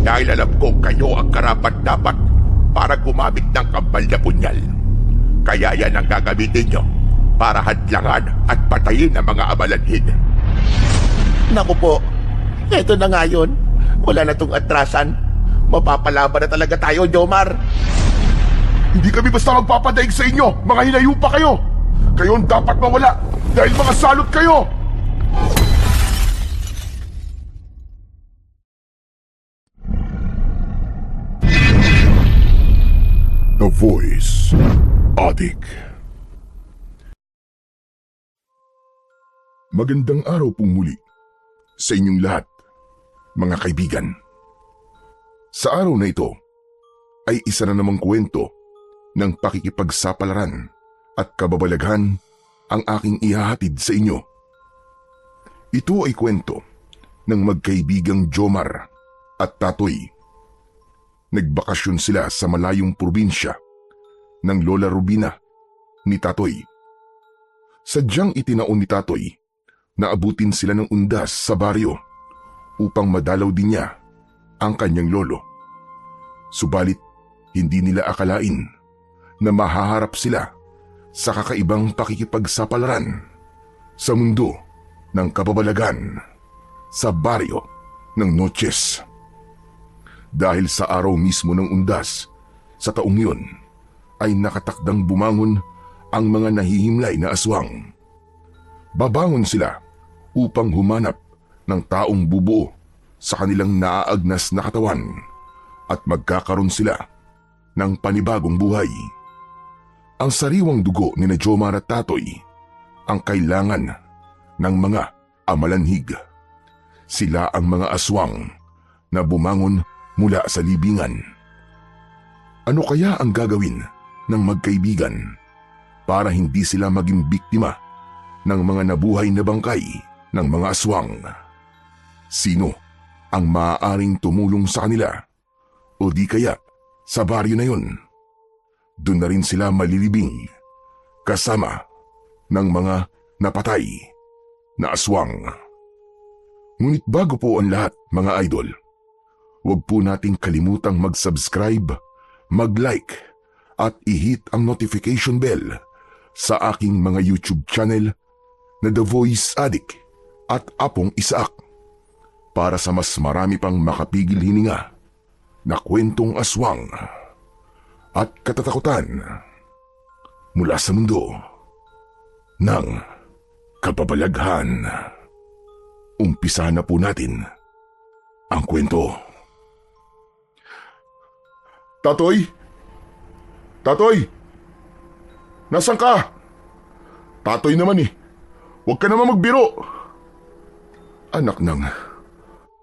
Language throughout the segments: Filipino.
Dahil alam kong kayo ang karapat-dapat para gumamit ng kambal na punyal. Kaya yan ang gagamitin nyo para hadlangan at patayin ang mga amalanhin. Naku po, eto na nga yun. Wala na tong atrasan. Mapapalaban na talaga tayo, Jomar. Hindi kami basta magpapadaig sa inyo, mga hinayupa kayo. Kayo ang dapat mawala dahil mga salot kayo. The Voice Addict. Magandang araw pong muli sa inyong lahat, mga kaibigan. Sa araw na ito ay isa na namang kwento ng pakikipagsapalaran at kababalaghan ang aking ihahatid sa inyo. Ito ay kwento ng magkaibigang Jomar at Tatoy. Nagbakasyon sila sa malayong probinsya ng Lola Rubina ni Tatoy. Sadyang itinaon ni Tatoy na abutin sila ng undas sa baryo upang madalaw din niya ang kanyang lolo. Subalit hindi nila akalain na mahaharap sila sa kakaibang pakikipagsapalaran sa mundo ng kababalagan sa baryo ng Noches. Dahil sa araw mismo ng undas sa taong yun ay nakatakdang bumangon ang mga nahihimlay na aswang. Babangon sila upang humanap ng taong bubuo sa kanilang naaagnas na katawan at magkakaroon sila ng panibagong buhay. Ang sariwang dugo ni na Jomar at Tatoy ang kailangan ng mga amalanhig. Sila ang mga aswang na bumangon mula sa libingan. Ano kaya ang gagawin ng magkaibigan para hindi sila maging biktima ng mga nabuhay na bangkay ng mga aswang? Sino ang maaaring tumulong sa kanila o di kaya sa baryo na yun? Doon na rin sila malilibing kasama ng mga napatay na aswang. Ngunit bago po ang lahat, mga idol, huwag po nating kalimutang mag-subscribe, mag-like at i-hit ang notification bell sa aking mga YouTube channel na The Voice Addict at Apong Isaak para sa mas marami pang makapigil hininga na kwentong aswang at katatakutan mula sa mundo ng kababalaghan. Umpisa na po natin ang kwento. Tatoy? Tatoy? Nasaan ka? Tatoy naman eh. Huwag ka naman magbiro. Anak nang,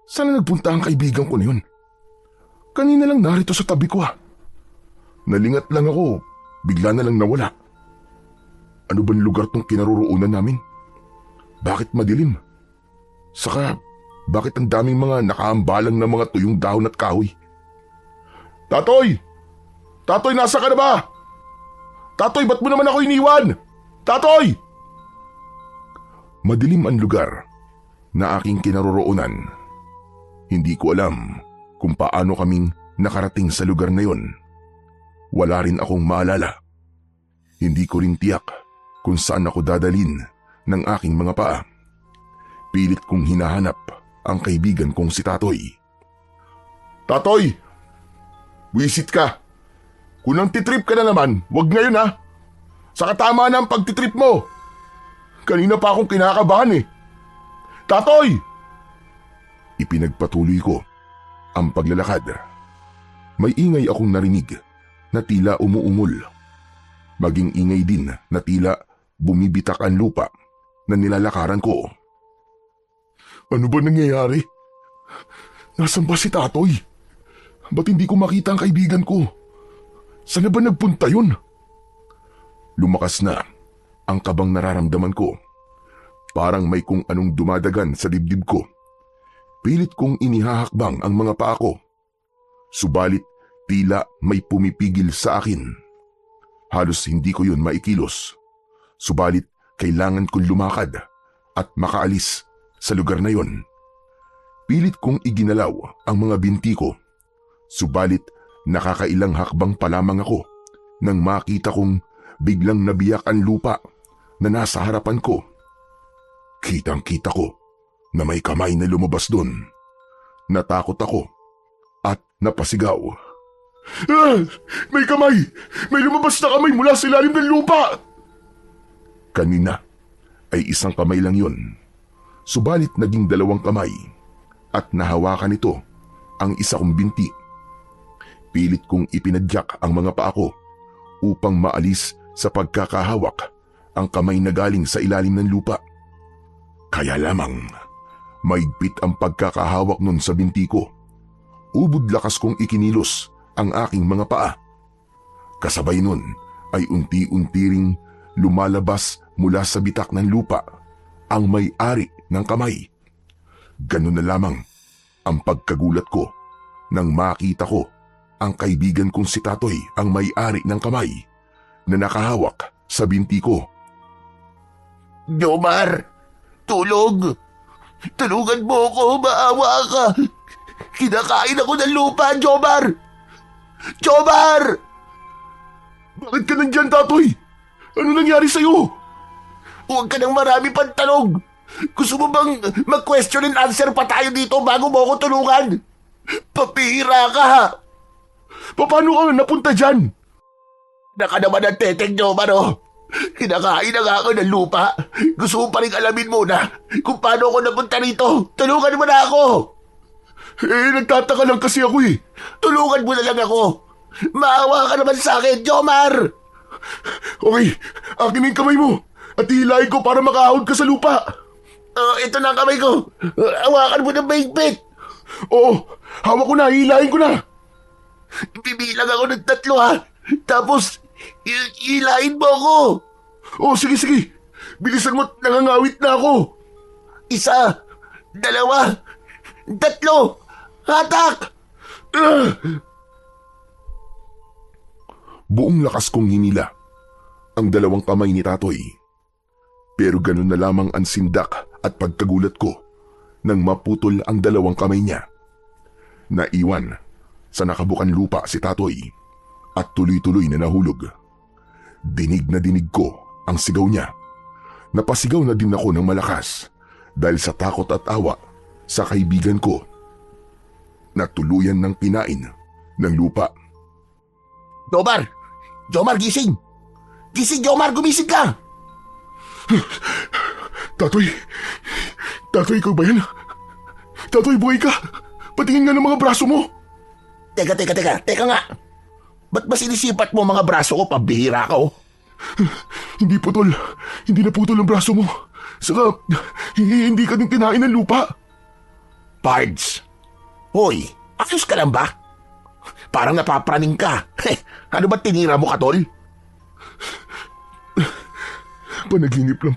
saan nagpunta ang kaibigan ko na yun? Kanina lang narito sa tabi ko. Nalingat lang ako, bigla na lang nawala. Ano bang lugar tong kinaroroonan namin? Bakit madilim? Saka, bakit ang daming mga nakaambalang na mga tuyong dahon at kahoy? Tatoy! Tatoy, nasa ka na ba? Tatoy, ba't mo naman ako iniwan? Tatoy! Madilim ang lugar na aking kinaroroonan. Hindi ko alam kung paano kaming nakarating sa lugar na yon. Wala rin akong maalala. Hindi ko rin tiyak kung saan ako dadalhin ng aking mga paa. Pilit kong hinahanap ang kaibigan kong si Tatoy. Tatoy! Wisit ka! Kung nang titrip ka na naman, wag ngayon ha! Saka tama na ang pagtitrip mo! Kanina pa akong kinakabahan eh! Tatoy! Ipinagpatuloy ko ang paglalakad. May ingay akong narinig na tila umuungol. Maging ingay din na tila bumibitak ang lupa na nilalakaran ko. Ano ba nangyayari? Nasaan ba si Tatoy? Ba't hindi ko makita ang kaibigan ko? Saan na ba nagpunta yun? Lumakas na ang kabang nararamdaman ko. Parang may kung anong dumadagan sa dibdib ko. Pilit kong inihahakbang ang mga paa ko. Subalit tila may pumipigil sa akin. Halos hindi ko yun maikilos. Subalit kailangan kong lumakad at makaalis sa lugar na yon. Pilit kong iginalaw ang mga binti ko Subalit nakakailang hakbang pa lamang ako nang makita kong biglang nabiyak ang lupa na nasa harapan ko. Kitang-kita ko na may kamay na lumabas doon. Natakot ako at napasigaw. Ah! May kamay! May lumabas na kamay mula sa ilalim ng lupa! Kanina ay isang kamay lang yun. Subalit naging 2 kamay at nahawakan nito ang isa kong binti. Pilit kong ipinadyak ang mga paa ko upang maalis sa pagkakahawak ang kamay na galing sa ilalim ng lupa. Kaya lamang maigpit ang pagkakahawak nun sa binti ko. Ubod lakas kong ikinilos ang aking mga paa. Kasabay nun ay unti-unti ring lumalabas mula sa bitak ng lupa ang may-ari ng kamay. Ganun na lamang ang pagkagulat ko nang makita ko ang kaibigan kong si Tatoy ang may-ari ng kamay na nakahawak sa binti ko. Jomar! Tulog! Tulungan mo ako! Maawa ka! Kinakain ako ng lupa, Jomar! Jomar! Bakit ka nandyan, Tatoy? Ano nangyari sa'yo? Huwag ka nang marami pang tanong! Gusto mo bang mag-question and answer pa tayo dito bago mo ako tulungan? Papira ka! Paano ka napunta dyan? Naka naman ang teteng, Jomar, oh! Kinakain na nga ako ng lupa. Gusto mo pa rin alamin muna kung paano ako napunta rito. Tulungan mo na ako! Nagtataka lang kasi ako eh. Tulungan mo na lang ako. Maawa ka naman sa akin, Jomar! Okay, akin yung kamay mo at hihilahin ko para makahawag ka sa lupa. Ito na ang kamay ko. Hawakan mo ng mahigpit. Oo, hawak ko na, hihilahin ko na. Bibilang ako ng 3 ha. Tapos, hilahin mo ako. Oo, sige. Bilisan mo, nangangawit na ako. 1, 2, 3. Hatak! Buong lakas kong hinila ang 2 kamay ni Tatoy. Pero ganun na lamang ang sindak at pagkagulat ko nang maputol ang 2 kamay niya. Naiwan sa nakabukan lupa si Tatoy at tuloy-tuloy na nahulog. Dinig na dinig ko ang sigaw niya. Napasigaw na din ako ng malakas dahil sa takot at awa sa kaibigan ko na tuluyan ng kinain ng lupa. Jomar! Jomar, gising! Gising, Jomar! Gumising ka! Tatoy, ikaw ba yan? Tatoy, buhay ka! Patingin nga ng mga braso mo! Teka nga! Ba't ba sinisipat mo mga braso ko? Pambihira ka, oh! Hindi naputol ang braso mo. Saka, hindi ka din kinain ng lupa. Pards! Hoy, ayos ka lang ba? Parang napapraning ka. Ano ba tinira mo, Katol? Panaginip lang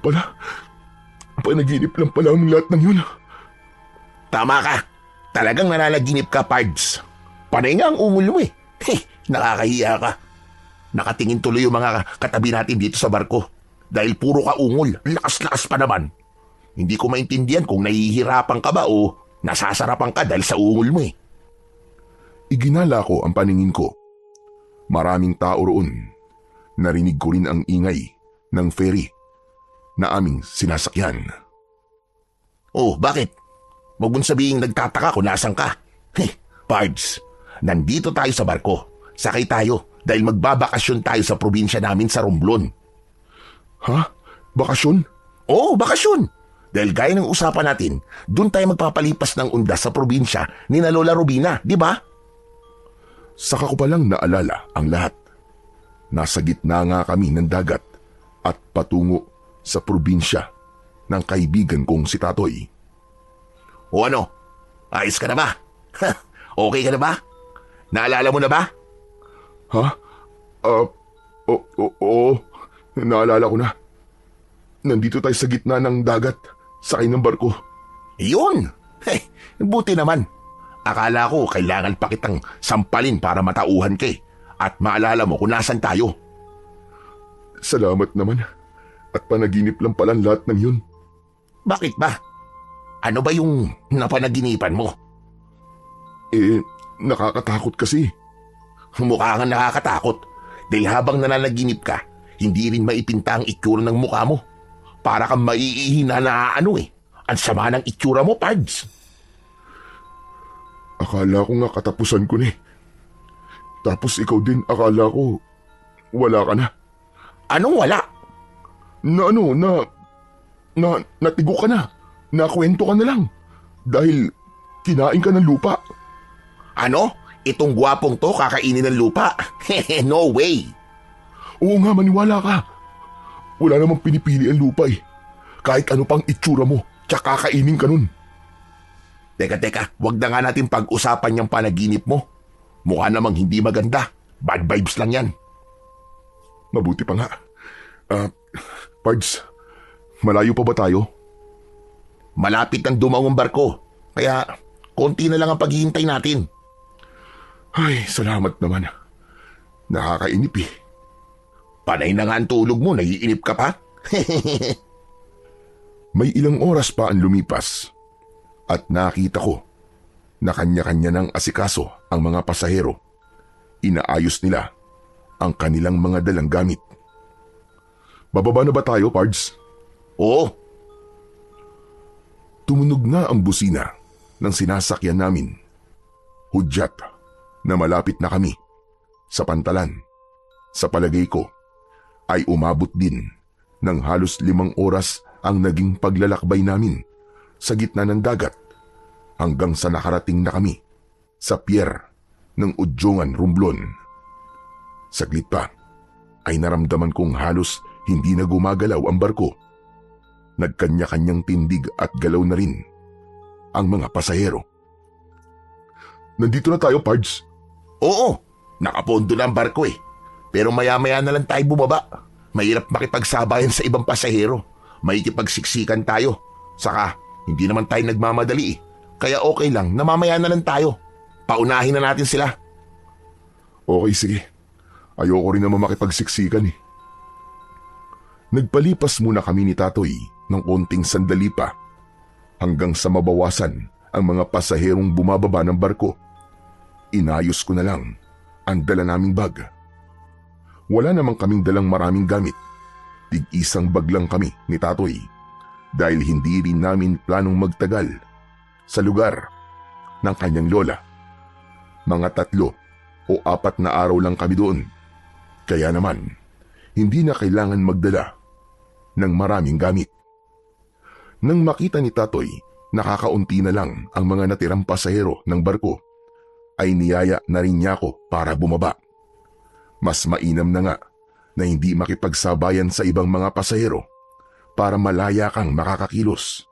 pala ang lahat ng yun. Tama ka. Talagang nananaginip ka, Pards. Panay nga ang ungol mo eh. Nakakahiya ka. Nakatingin tuloy yung mga katabi natin dito sa barko. Dahil puro ka ungol. Lakas-lakas pa naman. Hindi ko maintindihan kung nahihirapan ka ba o nasasarapan ka dahil sa ungol mo eh. Iginala ko ang paningin ko. Maraming tao roon. Narinig ko rin ang ingay ng ferry na aming sinasakyan. Oh, bakit? Huwag mong sabihin nagtataka kung nasan ka. Pards, nandito tayo sa barko. Sakay tayo dahil magbabakasyon tayo sa probinsya namin sa Romblon. Ha? Bakasyon? Oo, bakasyon. Dahil gaya ng usapan natin, doon tayo magpapalipas ng undas sa probinsya ni na Lola Rubina, di ba? Saka ko palang naalala ang lahat. Nasa gitna nga kami ng dagat at patungo sa probinsya ng kaibigan kong si Tatoy. O ano? Ayos ka na ba? Okay ka na ba? Naalala mo na ba? Ha? Oo. Naalala ko na. Nandito tayo sa gitna ng dagat, sakay ng barko. Iyon! Buti naman. Akala ko kailangan pa kitang sampalin para matauhan ka at maalala mo kung nasan tayo. Salamat naman. At panaginip lang pala lahat ng yun. Bakit ba? Ano ba yung napanaginipan mo? nakakatakot kasi. Mukha kang nakakatakot dahil habang nananaginip ka, hindi rin maipinta ang itsura ng mukha mo. Para kang maiihi na naaano eh. Ang sama ng itsura mo, Pards. Akala ko nga katapusan ko na eh. Tapos ikaw din, akala ko wala ka na. Anong wala? Natigo ka na. Nakwento ka na lang. Dahil kinain ka ng lupa. Ano? Itong gwapong to kakainin ng lupa? No way! Oo nga, maniwala ka. Wala namang pinipili ang lupa eh. Kahit ano pang itsura mo, tsaka kakainin ka nun. Teka, wag na nga natin pag-usapan yung panaginip mo. Mukha namang hindi maganda. Bad vibes lang yan. Mabuti pa nga. Pards, malayo pa ba tayo? Malapit ang dumawang barko. Kaya konti na lang ang paghihintay natin. Ay, salamat naman. Nakakainip eh. Panay na nga ang tulog mo, naiinip ka pa? May ilang oras pa ang lumipas at nakita ko na kanya-kanya ng asikaso ang mga pasahero. Inaayos nila ang kanilang mga dalang gamit. Bababa na ba tayo, Pards? Oo. Tumunog na ang busina ng sinasakyan namin. Hudyat na malapit na kami sa pantalan. Sa palagay ko ay umabot din ng halos 5 oras ang naging paglalakbay namin sa gitna ng dagat hanggang sa nakarating na kami sa pier ng Udjongan, Romblon. Saglit pa ay naramdaman kong halos hindi na gumagalaw ang barko. Nagkanya-kanyang tindig at galaw na rin ang mga pasahero. Nandito na tayo, Pards. Oo, nakapondo na ang barko eh. Pero maya-maya na lang tayo bumaba. Mahirap makipagsabayan sa ibang pasahero. Makikipagsiksikan tayo. Saka, hindi naman tayo nagmamadali eh. Kaya okay lang, namamaya na lang tayo. Paunahin na natin sila. Okay, sige. Ayoko rin naman makipagsiksikan eh. Nagpalipas muna kami ni Tatoy ng konting sandali pa hanggang sa mabawasan ang mga pasaherong bumababa ng barko. Inayos ko na lang ang dala naming bag. Wala namang kaming dalang maraming gamit. Tig-isang bag lang kami ni Tatoy dahil hindi rin namin planong magtagal sa lugar ng kanyang lola. Mga 3 o 4 na araw lang kami doon. Kaya naman, hindi na kailangan magdala ng maraming gamit. Nang makita ni Tatoy nakakaunti na lang ang mga natirang pasahero ng barko, ay niyaya na rin niya ako para bumaba. Mas mainam na nga na hindi makipagsabayan sa ibang mga pasahero para malaya kang makakakilos.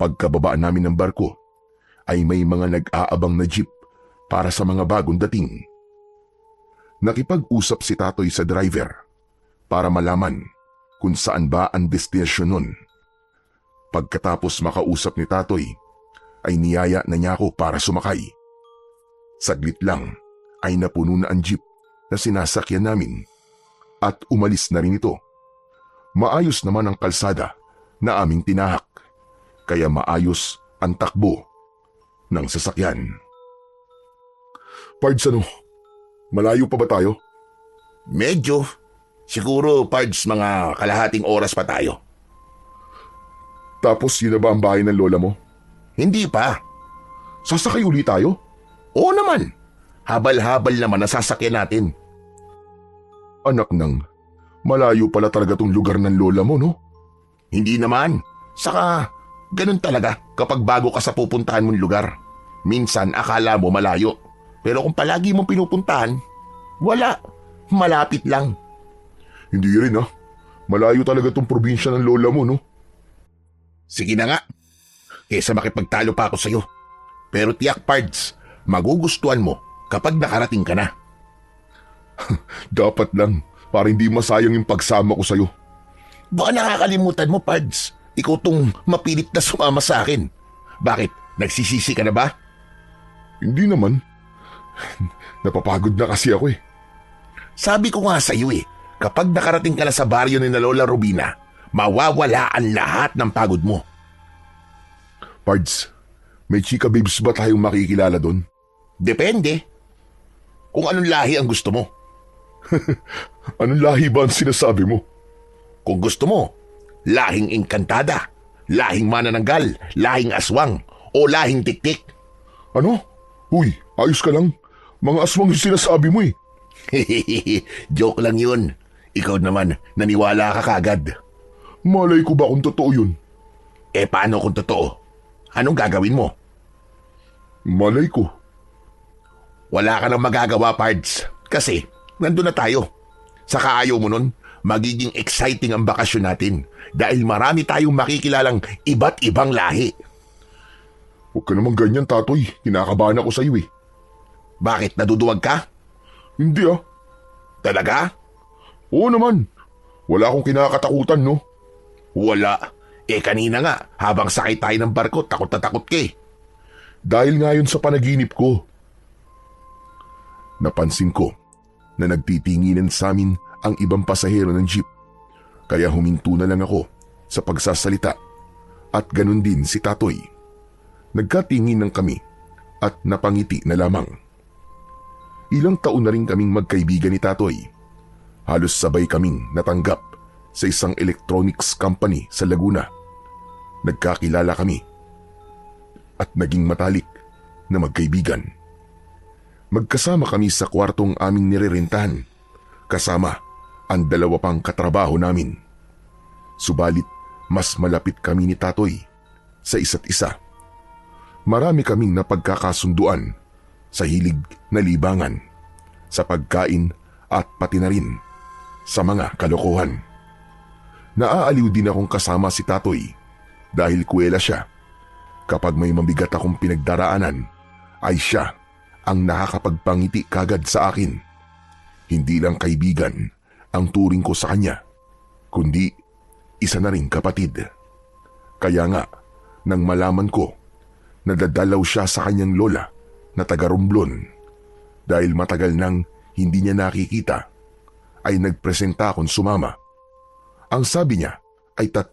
Pagkababaan namin ng barko, ay may mga nag-aabang na jeep para sa mga bagong dating. Nakipag-usap si Tatoy sa driver para malaman kung saan ba ang destinasyon nun. Pagkatapos makausap ni Tatoy, ay niyaya na niya ako para sumakay. Saglit lang ay napuno na ang jeep na sinasakyan namin at umalis na rin ito. Maayos naman ang kalsada na aming tinahak, kaya maayos ang takbo ng sasakyan. Pards, malayo pa ba tayo? Medyo. Siguro, Pards, mga kalahating oras pa tayo. Tapos yun na ba ang bahay ng lola mo? Hindi pa. Sasakay uli tayo? Oo naman. Habal-habal naman ang sasakyan natin. Anak nang, malayo pala talaga tong lugar ng lola mo, no? Hindi naman. Saka, ganun talaga kapag bago ka sa pupuntahan mong lugar. Minsan akala mo malayo. Pero kung palagi mong pinupuntahan, wala. Malapit lang. Hindi rin ah. Malayo talaga tong probinsya ng lola mo, no? Sige na nga. Kesa makipagtalo pa ako sa'yo. Pero tiyak, Pards, magugustuhan mo kapag nakarating ka na. Dapat lang, para hindi masayang yung pagsama ko sa'yo. Baka nakakalimutan mo, Pards. Ikaw tong mapilit na sumama sa akin. Bakit? Nagsisisi ka na ba? Hindi naman. Napapagod na kasi ako eh. Sabi ko nga sa'yo eh, kapag nakarating ka na sa baryo ni na Lola Rubina, mawawala ang lahat ng pagod mo. Pards, may chika babes ba tayong makikilala doon? Depende. Kung anong lahi ang gusto mo. Anong lahi ba ang sinasabi mo? Kung gusto mo, lahing engkantada, lahing manananggal, lahing aswang, o lahing tiktik. Ano? Uy, ayos ka lang. Mga aswang yung sinasabi mo eh. Joke lang yun. Ikaw naman, naniwala ka kagad. Malay ko ba kung totoo yun? Paano kung totoo? Anong gagawin mo? Malay ko. Wala ka nang magagawa, Pards. Kasi, nandun na tayo. Saka ayaw mo nun, magiging exciting ang bakasyon natin dahil marami tayong makikilalang iba't ibang lahi. Huwag ka naman ganyan, Tatoy. Kinakabahan ako sa'yo eh. Bakit, naduduwag ka? Hindi ah. Talaga? Oo naman. Wala akong kinakatakutan, no? Wala. Kanina nga, habang sakay tayo ng barko, takot na takot ka eh. Dahil nga yun sa panaginip ko. Napansin ko na nagtitinginan sa amin ang ibang pasahero ng jeep. Kaya huminto na lang ako sa pagsasalita. At ganun din si Tatoy. Nagkatinginan kami at napangiti na lamang. Ilang taon na rin kaming magkaibigan ni Tatoy. Halos sabay kaming natanggap sa isang electronics company sa Laguna. Nagkakilala kami at naging matalik na magkaibigan. Magkasama kami sa kwartong aming nirerentahan, kasama ang dalawa pang katrabaho namin. Subalit mas malapit kami ni Tatoy sa isa't isa. Marami kaming napagkakasunduan sa hilig na libangan, sa pagkain at pati na rin sa mga kalokohan. Naaaliw din akong kasama si Tatoy dahil kuwela siya. Kapag may mabigat akong pinagdaraanan, ay siya ang nakakapagpangiti kagad sa akin. Hindi lang kaibigan ang turing ko sa kanya, kundi isa na ring kapatid. Kaya nga, nang malaman ko, nadadalaw siya sa kanyang lola na taga Romblon dahil matagal nang hindi niya nakikita, ay nagpresenta akong sumama. Ang sabi niya ay 3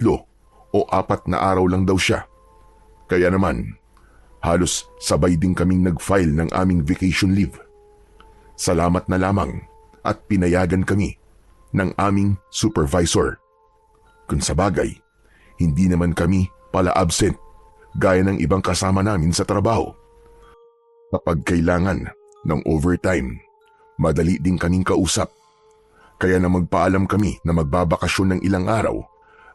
o 4 na araw lang daw siya. Kaya naman, halos sabay din kaming nag-file ng aming vacation leave. Salamat na lamang at pinayagan kami ng aming supervisor. Kung sa bagay, hindi naman kami pala absent gaya ng ibang kasama namin sa trabaho. Kapag kailangan ng overtime, madali din kaming kausap. Kaya na magpaalam kami na magbabakasyon ng ilang araw,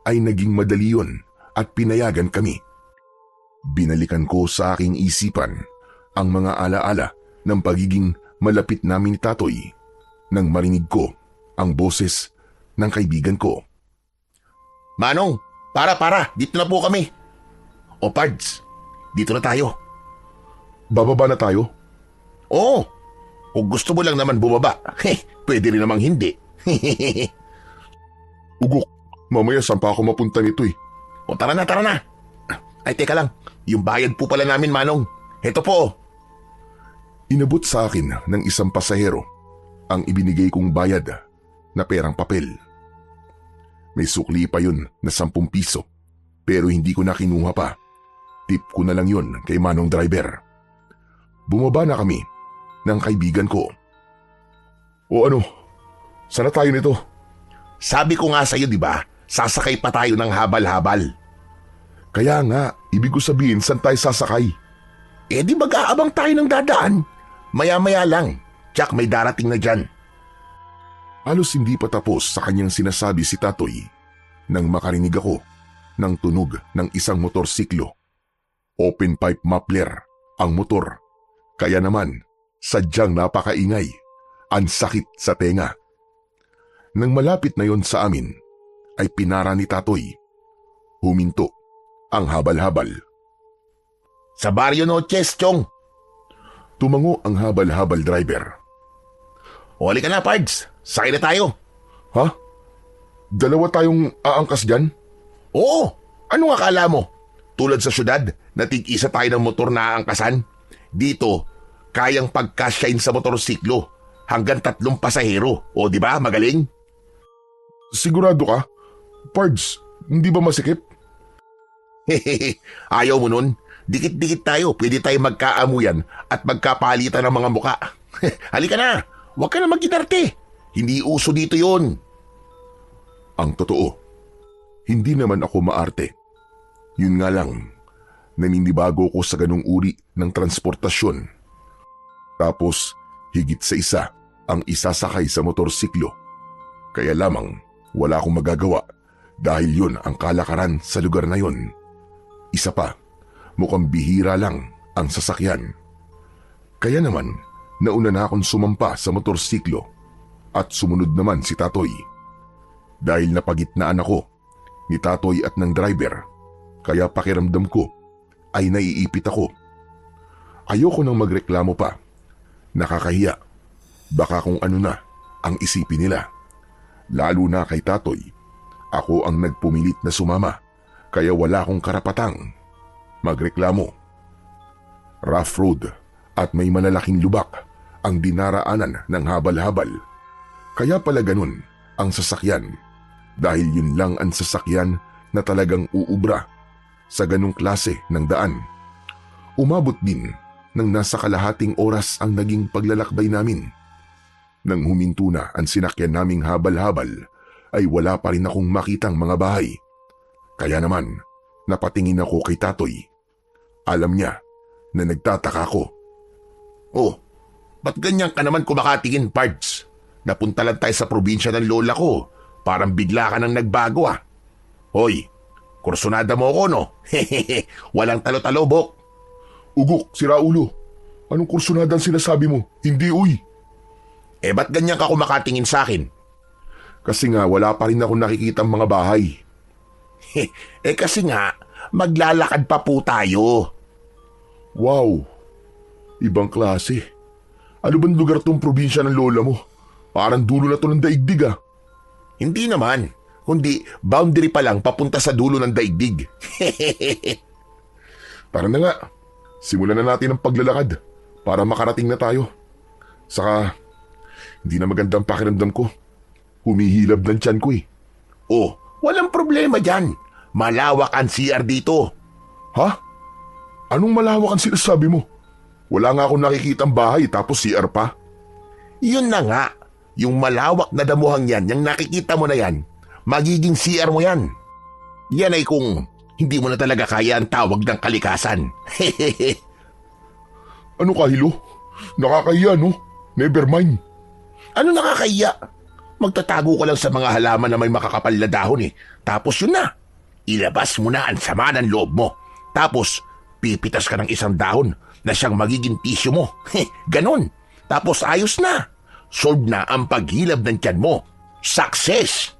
ay naging madali yun at pinayagan kami. Binalikan ko sa aking isipan ang mga alaala ng pagiging malapit namin ni Tatoy nang marinig ko ang boses ng kaibigan ko. Manong, para, dito na po kami. O Pards, dito na tayo. Bababa na tayo? Oo, kung gusto mo lang naman bumaba, pwede rin namang hindi. Ugok, mamaya saan pa ako mapunta nito eh. O tara na. Ay teka lang, yung bayad po pala namin, Manong. Heto po. Inabot sa akin ng isang pasahero ang ibinigay kong bayad na perang papel. May sukli pa yun na 10 piso, pero hindi ko na kinuha pa. Tip ko na lang yun kay Manong driver. Bumaba na kami ng kaibigan ko. O ano, sana tayo nito? Sabi ko nga sa'yo, di ba? Sasakay pa tayo ng habal-habal. Kaya nga, ibig ko sabihin saan tayo sasakay? Di mag-aabang tayo ng dadaan? Maya-maya lang, tsak may darating na dyan. Halos hindi pa tapos sa kanyang sinasabi si Tatoy nang makarinig ako ng tunog ng isang motorsiklo. Open pipe muffler ang motor, kaya naman sadyang napakaingay, ang sakit sa tenga. Nang malapit na yon sa amin, ay pinara ni Tatoy. Huminto ang habal-habal. Sa Barrio Noches, Chong. Tumango ang habal-habal driver. O halika na, Pards. Sakay na tayo. Ha? Dalawa tayong aangkas dyan? Oo. Ano akala mo? Tulad sa syudad, natig-isa tayo ng motor na aangkasan. Dito, kayang pagkasyain sa motorsiklo hanggang 3 pasahero. O di ba, magaling? Sigurado ka? Pards, hindi ba masikip? Ayaw mo nun? Dikit-dikit tayo, pwede tayo magkaamuyan at magkapalitan ng mga muka. Halika na, huwag ka na magginarte. Hindi uso dito yon. Ang totoo, hindi naman ako maarte. Yun nga lang, naninibago ko sa ganung uri ng transportasyon. Tapos, higit sa isa ang isasakay sa motorsiklo. Kaya lamang, wala akong magagawa dahil yun ang kalakaran sa lugar na yun. Isa pa, mukhang bihira lang ang sasakyan. Kaya naman, nauna na akong sumampa sa motorsiklo at sumunod naman si Tatoy. Dahil napagitnaan ako ni Tatoy at ng driver, kaya pakiramdam ko ay naiipit ako. Ayoko nang magreklamo pa. Nakakahiya. Baka kung ano na ang isipin nila. Lalo na kay Tatoy. Ako ang nagpumilit na sumama, kaya wala akong karapatang magreklamo. Rough road at may malalaking lubak ang dinaraanan ng habal-habal. Kaya pala ganun ang sasakyan, dahil yun lang ang sasakyan na talagang uubra sa ganung klase ng daan. Umabot din ng nasa kalahating oras ang naging paglalakbay namin. Nang huminto na ang sinakyan naming habal-habal, ay wala pa rin akong makitang mga bahay. Kaya naman, napatingin ako kay Tatoy. Alam niya na nagtataka ko. Oh, ba't ganyan ka naman kumakatingin, Pards? Napunta lang tayo sa probinsya ng lola ko. Parang bigla ka nang nagbago ah. Hoy, kursunada mo ako no? Hehehe, walang talo-talo, Bok. Ugok, siraulo. Anong kursunadan sinasabi mo? Hindi, uy. Eh ba't ganyan ka kumakatingin sa akin? Kasi nga wala pa rin akong nakikitang mga bahay. Eh kasi nga, maglalakad pa po tayo. Wow, ibang klase. Ano bang lugar tong probinsya ng lola mo? Parang dulo na to ng daigdig ah. Hindi naman, kundi boundary pa lang papunta sa dulo ng daigdig. Tara na nga, simulan na natin ang paglalakad para makarating na tayo. Saka, hindi na magandang pakiramdam ko. Humihilab ng tiyan ko eh. Oh, walang problema dyan. Malawak ang CR dito. Ha? Anong malawak ang sinasabi mo? Wala nga akong nakikitang bahay tapos CR pa. Yun na nga. Yung malawak na damuhang yan, yung nakikita mo na yan, magiging CR mo yan. Yan ay kung hindi mo na talaga kaya ang tawag ng kalikasan. Ano kahilo? Nakakahiya no? Never mind. Ano nakakahiya? Magtatago ka lang sa mga halaman na may makakapal na dahon eh. Tapos yun na. Ilabas mo na ang sama ng loob mo. Tapos, pipitas ka ng isang dahon na siyang magiging tissue mo. Ganon. Tapos ayos na. Solve na ang paghilab ng tiyan mo. Success!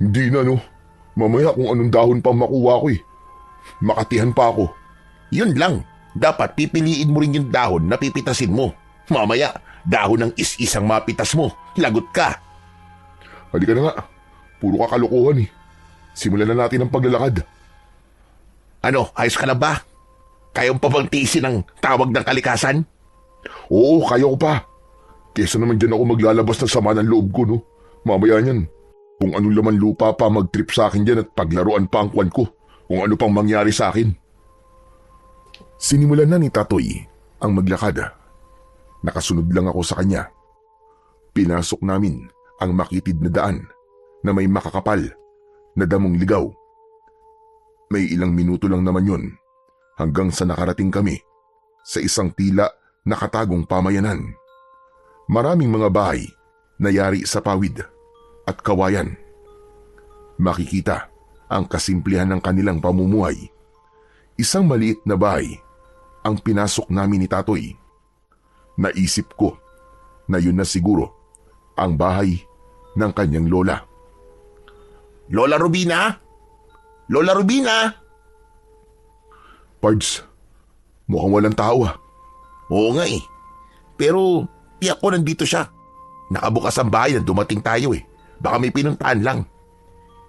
Hindi na no. Mamaya kung anong dahon pa makuha ko eh. Makatihan pa ako. Yun lang. Dapat pipiliin mo rin yung dahon na pipitasin mo. Mamaya, dahon ng is-isang mapitas mo. Lagot ka. Halika na nga. Puro kalokohan eh. Simulan na natin ang paglalakad. Ano, ayos ka na ba? Kaya mo pa bang tiisin ang tawag ng kalikasan? Oo, kaya ko pa. Kesa naman dyan ako maglalabas ng sama ng loob ko, no? Mamaya niyan, kung anong laman lupa pa mag-trip sa akin dyan at paglaruan pa ang kwan ko, kung ano pang mangyari sa akin. Sinimulan na ni Tatoy ang maglakad. Nakasunod lang ako sa kanya. Pinasok namin ang makitid na daan na may makakapal na damong ligaw. May ilang minuto lang naman yun hanggang sa nakarating kami sa isang tila nakatagong pamayanan. Maraming mga bahay na yari sa pawid at kawayan. Makikita ang kasimplihan ng kanilang pamumuhay. Isang maliit na bahay ang pinasok namin ni Tatoy. Naisip ko na yun na siguro ang bahay ng kanyang lola. Lola Rubina? Lola Rubina? Pards, mukhang walang tao ah. Oo nga eh. Pero tiyak ko nandito siya. Nakabukas ang bahay na dumating tayo eh. Baka may pinuntahan lang.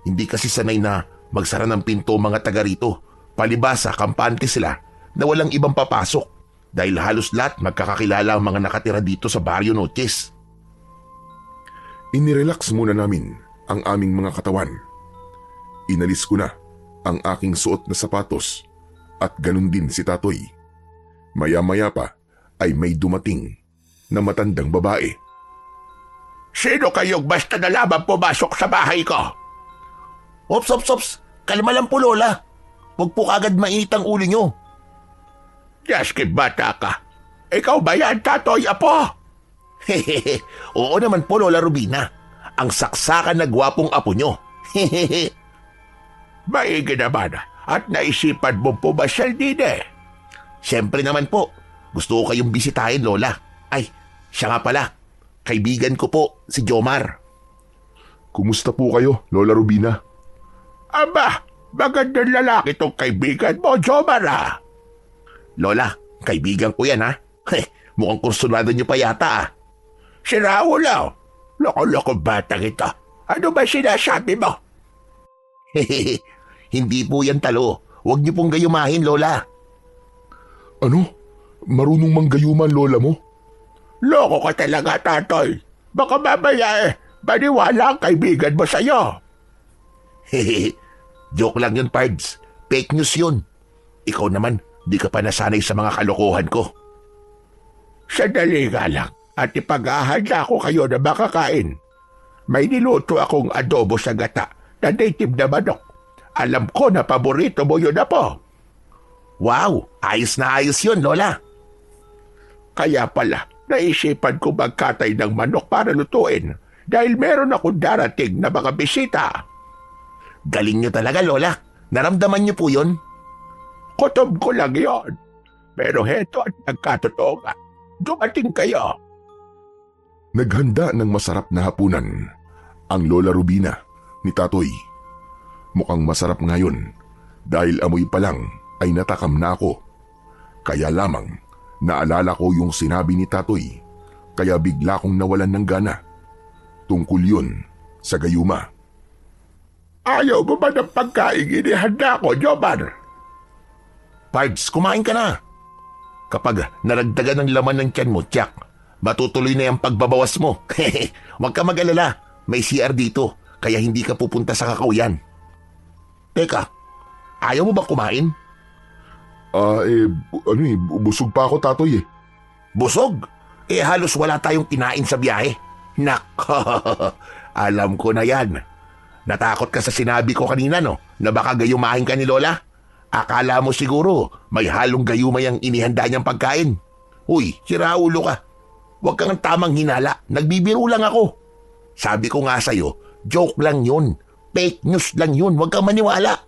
Hindi kasi sanay na magsara ng pinto mga taga rito. Palibasa, kampante sila na walang ibang papasok. Dahil halos lahat magkakakilala ang mga nakatira dito sa Barrio Noches. Inirelax muna namin ang aming mga katawan. Inalis ko na ang aking suot na sapatos At ganun din si Tatoy. Maya-maya pa ay may dumating na matandang babae. Sino kayong basta na lamang pumasok sa bahay ko? Ops, ops, ops. Kalma lang po, Lola. Huwag po kagad mainit ang ulo nyo. Yaski, bata ka. Ikaw ba yan, Tatoy, apo? Hehehe. Oo naman po, Lola Rubina. Ang saksakan na gwapong apo nyo. Hehehe. Maigi naman at naisipan mo pumasyal din eh. Siyempre naman po. Gusto ko kayong bisitahin, Lola. Ay, siya nga pala. Kaibigan ko po, si Jomar. Kumusta po kayo, Lola Rubina? Aba, magandang lalaki tong kaibigan mo, Jomar ah. Lola, kaibigan ko yan ha. Mukhang kursunado niyo pa yata ah. Si Raul ah. Loko-loko batang ito. Ano ba sinasabi mo? Hehehe, hindi po yan talo. Huwag niyo pong gayumahin, Lola. Ano? Marunong manggayuman, Lola mo? Loko ka talaga, Tatoy. Baka mamaya maniwala ang kaibigan mo sa'yo. Hehehe, joke lang yun, Pards. Fake news yun. Ikaw naman, di ka pa nasanay sa mga kalokohan ko. Sandali nga lang at ipag-ahanda ko kayo na makakain. May niluto akong adobo sa gata na native na manok. Alam ko na paborito mo yun na po. Wow, ayos na ayos yun, Lola. Kaya pala, naisipan ko magkatay ng manok para lutuin dahil meron akong darating na mga bisita. Galing nyo talaga, Lola. Naramdaman nyo po yun? Kutob ko lang yon. Pero heto at nagkatotoo nga. Dumating kayo. Naghanda ng masarap na hapunan ang Lola Rubina ni Tatoy. Mukhang masarap ngayon dahil amoy pa lang ay natakam na ako. Kaya lamang naalala ko yung sinabi ni Tatoy kaya bigla kong nawalan ng gana. Tungkol yun sa gayuma. Ayaw mo ba ng pagkain inihanda ko, Jomar? Pards, kumain ka na. Kapag naragdagan ng laman ng tiyan mo, tiyak, matutuloy na yung pagbabawas mo. Huwag ka mag-alala, may CR dito, kaya hindi ka pupunta sa kakauyan. Teka, ayaw mo ba kumain? Busog pa ako, Tatoy eh. Busog? Halos wala tayong kinain sa biyahe. Nako, alam ko na yan. Natakot ka sa sinabi ko kanina, no? Na baka gayumahin ka ni Lola? Akala mo siguro may halong gayumay ang inihanda niyang pagkain. Uy, siraulo ka. Huwag kang tamang hinala. Nagbibiro lang ako. Sabi ko nga sa'yo, joke lang yun. Fake news lang yun. Huwag kang maniwala.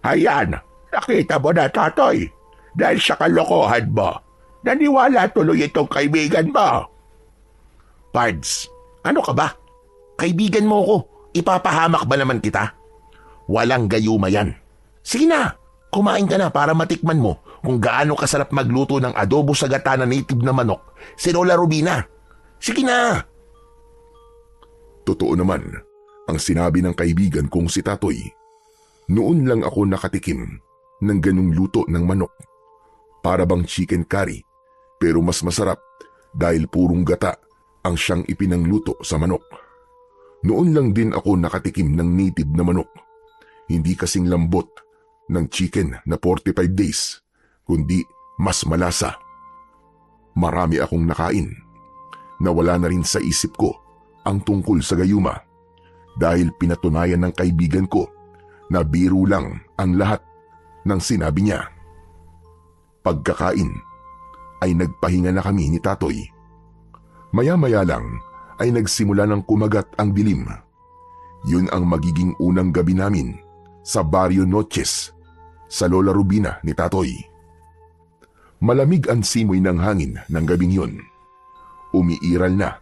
Ayan, nakita mo na, Tatoy. Dahil sa kalokohan mo, naniwala tuloy itong kaibigan mo. Pards, ano ka ba? Kaibigan mo ko. Ipapahamak ba naman kita? Walang gayuma yan. Sige na, kumain ka na para matikman mo kung gaano kasarap magluto ng adobo sa gata na native na manok si Lola Rubina. Sige na! Totoo naman ang sinabi ng kaibigan kong si Tatoy. Noon lang ako nakatikim ng ganung luto ng manok. Para bang chicken curry pero mas masarap dahil purong gata ang siyang ipinangluto sa manok. Noon lang din ako nakatikim ng native na manok. Hindi kasing lambot ng chicken na 45 days, kundi mas malasa. Marami akong nakain. Nawala na rin sa isip ko ang tungkol sa gayuma dahil pinatunayan ng kaibigan ko na biro lang ang lahat ng sinabi niya. Pagkakain ay nagpahinga na kami ni Tatoy. Maya-maya lang ay nagsimula ng kumagat ang dilim. Yun ang magiging unang gabi namin sa Barrio Noches sa Lola Rubina ni Tatoy. Malamig ang simoy ng hangin ng gabing yun. Umiiral na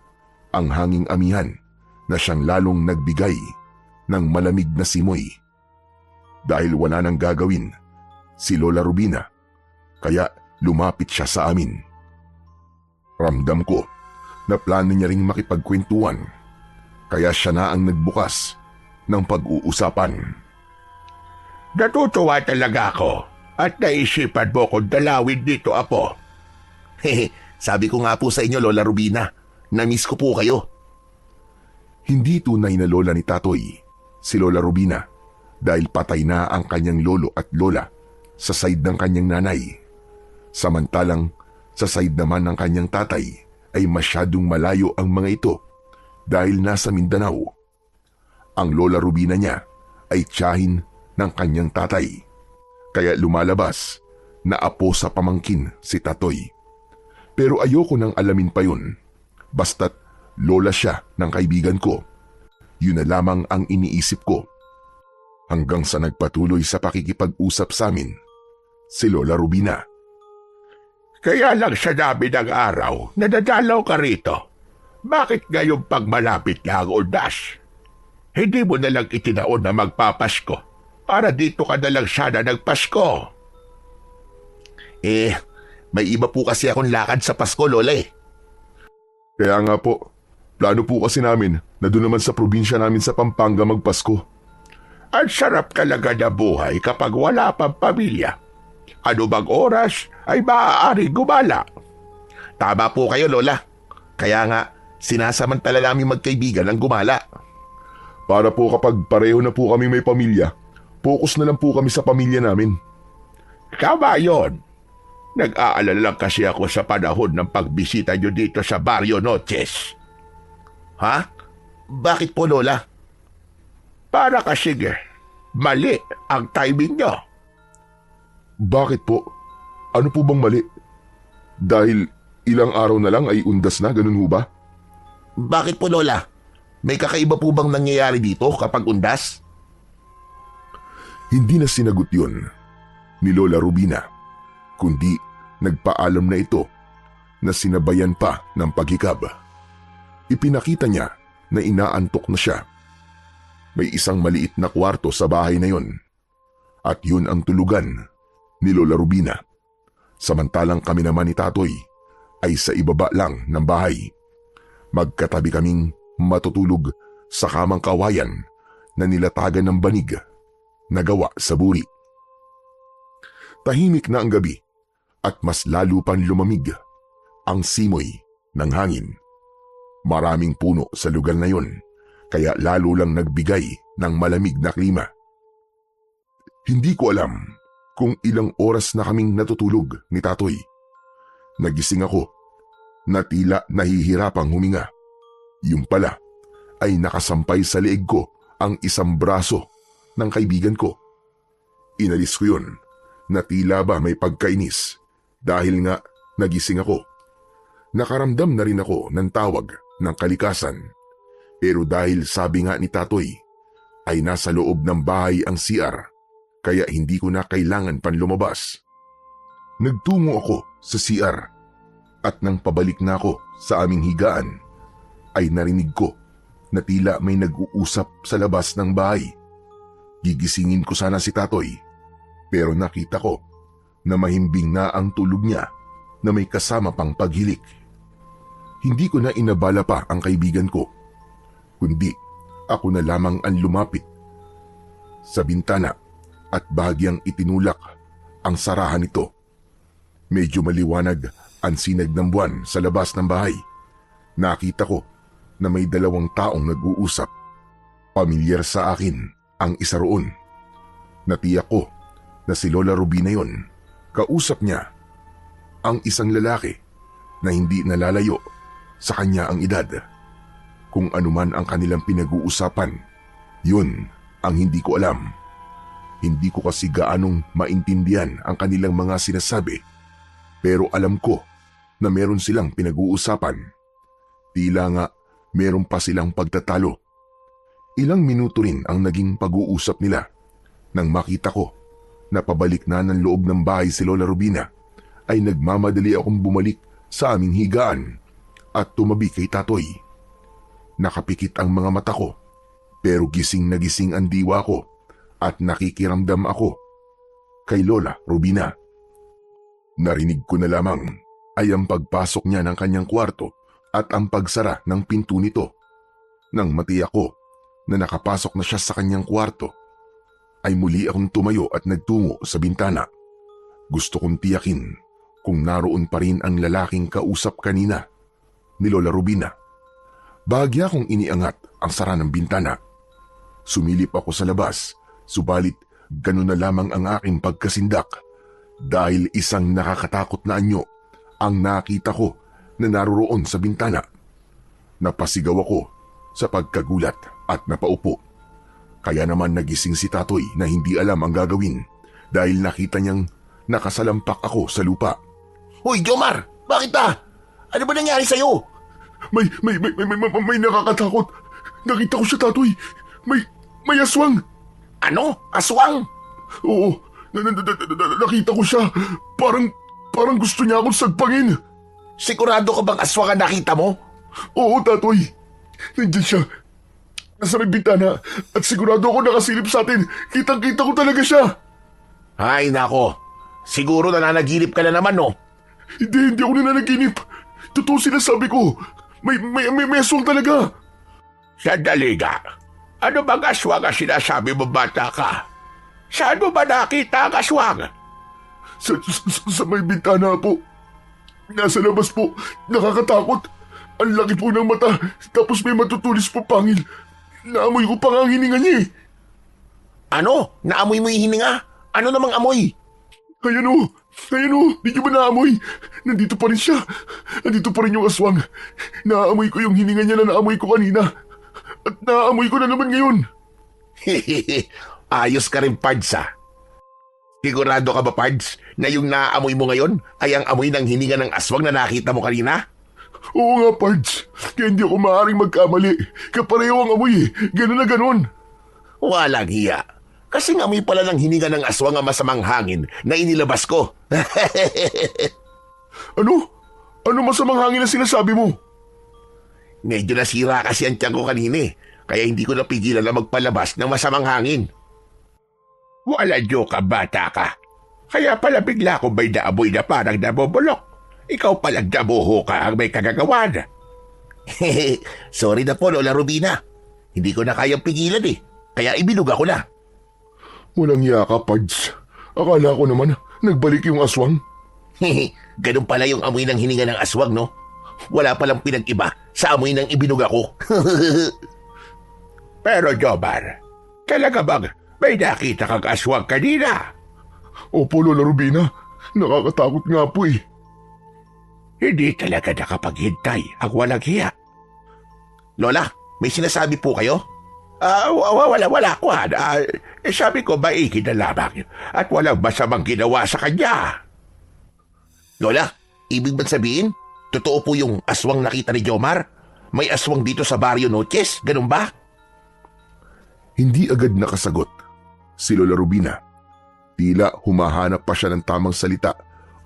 ang hanging amihan na siyang lalong nagbigay ng malamig na simoy. Dahil wala nang gagawin si Lola Rubina, kaya lumapit siya sa amin. Ramdam ko na plano niya ring makipagkwentuhan, kaya siya na ang nagbukas ng pag-uusapan. Natutuwa talaga ako at naisipan mo kung dalawin dito, apo. Sabi ko nga po sa inyo, Lola Rubina, na-miss ko po kayo. Hindi tunay na lola ni Tatoy si Lola Rubina dahil patay na ang kanyang lolo at lola sa side ng kanyang nanay. Samantalang sa side naman ng kanyang tatay ay masyadong malayo ang mga ito dahil nasa Mindanao. Ang Lola Rubina niya ay tiyahin ng kanyang tatay, kaya lumalabas na apo sa pamangkin si Tatoy. Pero ayoko nang alamin pa yun, basta't lola siya ng kaibigan ko. Yun na lamang ang iniisip ko. Hanggang sa nagpatuloy sa pakikipag-usap sa amin, si Lola Rubina. Kaya lang sa dami ng araw, nadadalaw ka rito. Bakit ngayong pag malapit na ang undas? Hindi mo na lang itinaon na magpapasko para dito ka na lang sana nagpasko. May iba po kasi akong lakad sa Pasko, Lola Kaya nga po, plano po kasi namin na doon naman sa probinsya namin sa Pampanga magpasko. Ang sarap talaga na buhay kapag wala pang pamilya. Ano bang oras ay maaari gumala. Tama po kayo, Lola. Kaya nga, sinasamantala namin magkaibigan ang gumala. Para po kapag pareho na po kami may pamilya, focus na lang po kami sa pamilya namin. Tama yun. Nag-aalala lang kasi ako sa panahon ng pagbisita nyo dito sa Barrio Noches. Ha? Bakit po, Lola? Para kasi mali ang timing nyo. Bakit po? Ano po bang mali? Dahil ilang araw na lang ay undas na, ganun ho ba? Bakit po, Lola? May kakaiba po bang nangyayari dito kapag undas? Hindi na sinagot yun ni Lola Rubina, kundi nagpaalam na ito na sinabayan pa ng paghikab. Ipinakita niya na inaantok na siya. May isang maliit na kwarto sa bahay na yun, at yun ang tulugan ni Lola Rubina. Samantalang kami naman ni Tatoy ay sa ibaba lang ng bahay. Magkatabi kaming matutulog sa kamang kawayan na nilatagan ng banig na gawa sa buri. Tahimik na ang gabi at mas lalo pang lumamig ang simoy ng hangin. Maraming puno sa lugar na yon, kaya lalo lang nagbigay ng malamig na klima. Hindi ko alam kung ilang oras na kaming natutulog ni Tatoy. Nagising ako na tila nahihirapang huminga. Yung pala ay nakasampay sa leeg ko ang isang braso ng kaibigan ko. Inalis ko yun na tila ba may pagkainis dahil nga nagising ako. Nakaramdam na rin ako ng tawag ng kalikasan. Pero dahil sabi nga ni Tatoy ay nasa loob ng bahay ang CR, kaya hindi ko na kailangan pan lumabas. Nagtungo ako sa CR at nang pabalik na ako sa aming higaan ay narinig ko na tila may nag-uusap sa labas ng bahay. Gigisingin ko sana si Tatoy pero nakita ko na mahimbing na ang tulog niya na may kasama pang paghilik. Hindi ko na inabala pa ang kaibigan ko, kundi ako na lamang ang lumapit sa bintana at bahagyang itinulak ang sarahan nito. Medyo maliwanag ang sinag ng buwan sa labas ng bahay. Nakita ko na may dalawang taong nag-uusap. Pamilyar sa akin ang isa roon. Natiyak ko na si Lola Rubina yon. Kausap niya ang isang lalaki na hindi nalalayo sa kanya ang edad. Kung anuman ang kanilang pinag-uusapan, yun ang hindi ko alam. Hindi ko kasi gaanong maintindihan ang kanilang mga sinasabi, pero alam ko na meron silang pinag-uusapan. Tila nga meron pa silang pagtatalo. Ilang minuto rin ang naging pag-uusap nila nang makita ko na pabalik na ng loob ng bahay si Lola Rubina ay nagmamadali akong bumalik sa aming higaan at tumabi kay Tatoy. Nakapikit ang mga mata ko pero gising na gising ang diwa ko at nakikiramdam ako kay Lola Rubina. Narinig ko na lamang ay ang pagpasok niya ng kanyang kwarto at ang pagsara ng pinto nito. Nang matiyak ko na nakapasok na siya sa kanyang kwarto, ay muli akong tumayo at nagtungo sa bintana. Gusto kong tiyakin kung naroon pa rin ang lalaking kausap kanina ni Lola Rubina. Bahagya kong iniangat ang sara ng bintana. Sumilip ako sa labas, subalit ganun na lamang ang aking pagkasindak dahil isang nakakatakot na anyo ang nakita ko na naroroon sa bintana. Napasigaw ako sa pagkagulat at napaupo. Kaya naman nagising si Tatoy na hindi alam ang gagawin dahil nakita niyang nakasalampak ako sa lupa. Hoy, Jomar! Bakit ba? Ano ba nangyari sa'yo? May nakakatakot. Nakita ko siya, Tatoy. May aswang. Ano? Aswang? Oo, nakita ko siya. Parang gusto niya akong sagpangin. Sigurado ka bang aswang ang nakita mo? Oo, Tatoy. Nandiyan siya. Nasa may bintana at sigurado ako nakasilip sa atin. Kitang-kita ko talaga siya. Ay, nako. Siguro nananaginip ka na naman, no? Hindi ako nananaginip. Totoo sinasabi ko. May aswang talaga. Sandali nga. Ano bang aswang ang sinasabi mo, bata ka? Saan mo ba nakita ang aswang? Sa may bintana po. Nasa labas po. Nakakatakot. Ang laki po ng mata. Tapos may matutulis po pangil. Naamoy ko pa nga ang hininga niya eh. Ano? Naamoy mo yung hininga? Ano namang amoy? Ayan o. Di niyo ba naamoy? Nandito pa rin siya. Nandito pa rin yung aswang. Naamoy ko yung hininga niya na naamoy ko kanina. At naamoy ko na naman ngayon. Ayos ka rin, Pards, ha? Sigurado ka ba, Pards, na yung naaamoy mo ngayon ay ang amoy ng hininga ng aswang na nakita mo kanina? Oo nga, Pards. Kaya hindi ako maaaring magkamali. Kapareho ang amoy eh. Ganun na ganun. Walang hiya. Kasing amoy pala ng hininga ng aswang ang masamang hangin na inilabas ko. Ano? Ano masamang hangin na sinasabi mo? Medyo nasira kasi ang tiyan ko kanina eh. Kaya hindi ko napigilan na magpalabas ng masamang hangin. Wala joke ka, bata ka. Kaya pala bigla ko may naamoy na parang nabobulok. Ikaw palang damuho ka ang may kagagawan. Sorry na po, Lola Rubina. Hindi ko na kayang pigilan eh. Kaya ibinuga ko na. Walang iya ka, Pards. Akala ko naman nagbalik yung aswang. Ganun pala yung amoy ng hininga ng aswang, no? Wala palang pinag-iba sa amoy ng ibinuga ko. Pero, Jomar, talaga bang may nakita kang aswang kanina? Opo, Lola Rubina. Nakakatakot nga po eh. Hindi talaga nakapaghintay ang walang hiya. Lola, may sinasabi po kayo? Wala ko ha. Sabi ko maigi na lamang at walang masamang ginawa sa kanya. Lola, ibig bang sabihin, totoo po yung aswang nakita ni Jomar? May aswang dito sa Barrio Noches, ganun ba? Hindi agad nakasagot si Lola Rubina. Tila humahanap pa siya ng tamang salita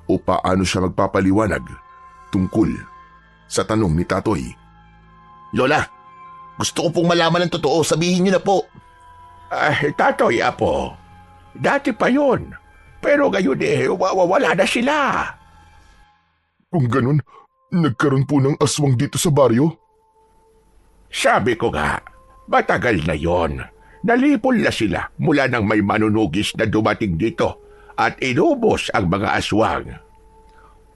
o paano siya magpapaliwanag tungkol sa tanong ni Tatoy. Lola, gusto ko pong malaman ng totoo. Sabihin niyo na po. Tatoy, apo. Dati pa yun. Pero ngayon wala na sila. Kung ganun, nagkaroon po ng aswang dito sa baryo? Sabi ko nga, matagal na yon. Nalipol na sila mula nang may manunugis na dumating dito at inubos ang mga aswang.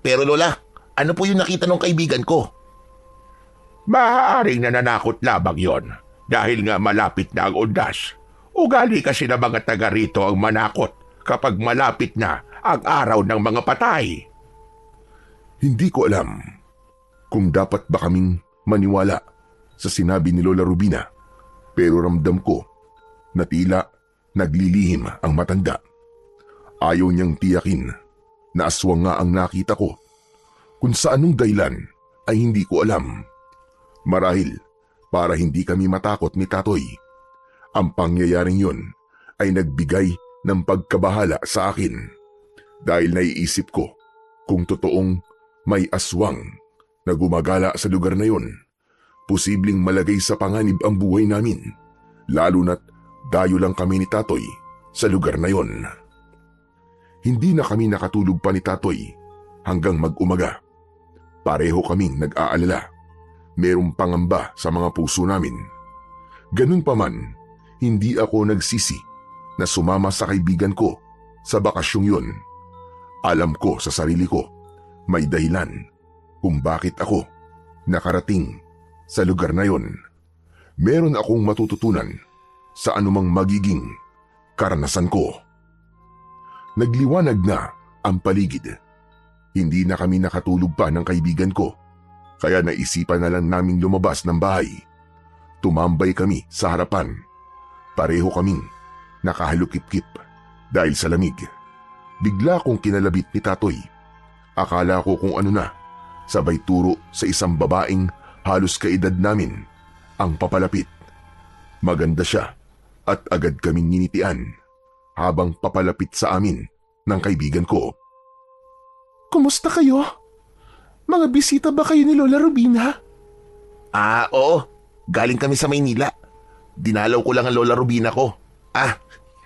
Pero Lola, ano po yung nakita ng kaibigan ko? Maaaring nananakot lamang yon dahil nga malapit na ang undas. Ugali kasi na mga taga rito ang manakot kapag malapit na ang araw ng mga patay. Hindi ko alam kung dapat ba kaming maniwala sa sinabi ni Lola Rubina, pero ramdam ko na tila naglilihim ang matanda. Ayaw niyang tiyakin na aswang nga ang nakita ko. Kung sa anong dahilan ay hindi ko alam. Marahil para hindi kami matakot ni Tatoy. Ang pangyayaring yon ay nagbigay ng pagkabahala sa akin dahil naiisip ko kung totoong may aswang na gumagala sa lugar na yon. Posibleng malagay sa panganib ang buhay namin, lalo na't dayo lang kami ni Tatoy sa lugar na yon. Hindi na kami nakatulog pa ni Tatoy hanggang mag-umaga. Pareho kaming nag-aalala. Merong pangamba sa mga puso namin. Ganun pa man, hindi ako nagsisi na sumama sa kaibigan ko sa bakasyong yon. Alam ko sa sarili ko, may dahilan kung bakit ako nakarating sa lugar na yon. Meron akong matututunan sa anumang magiging karanasan ko. Nagliwanag na ang paligid. Hindi na kami nakatulog pa ng kaibigan ko, kaya naisipan na lang naming lumabas ng bahay. Tumambay kami sa harapan. Pareho kaming nakahalukip-kip dahil sa lamig. Bigla kong kinalabit ni Tatoy. Akala ko kung ano na, sabay turo sa isang babaeng halos kaedad namin ang papalapit. Maganda siya at agad kaming ninitian habang papalapit sa amin ng kaibigan ko. Kumusta kayo? Mga bisita ba kayo ni Lola Rubina? Oo. Galing kami sa Maynila. Dinalaw ko lang ang Lola Rubina ko.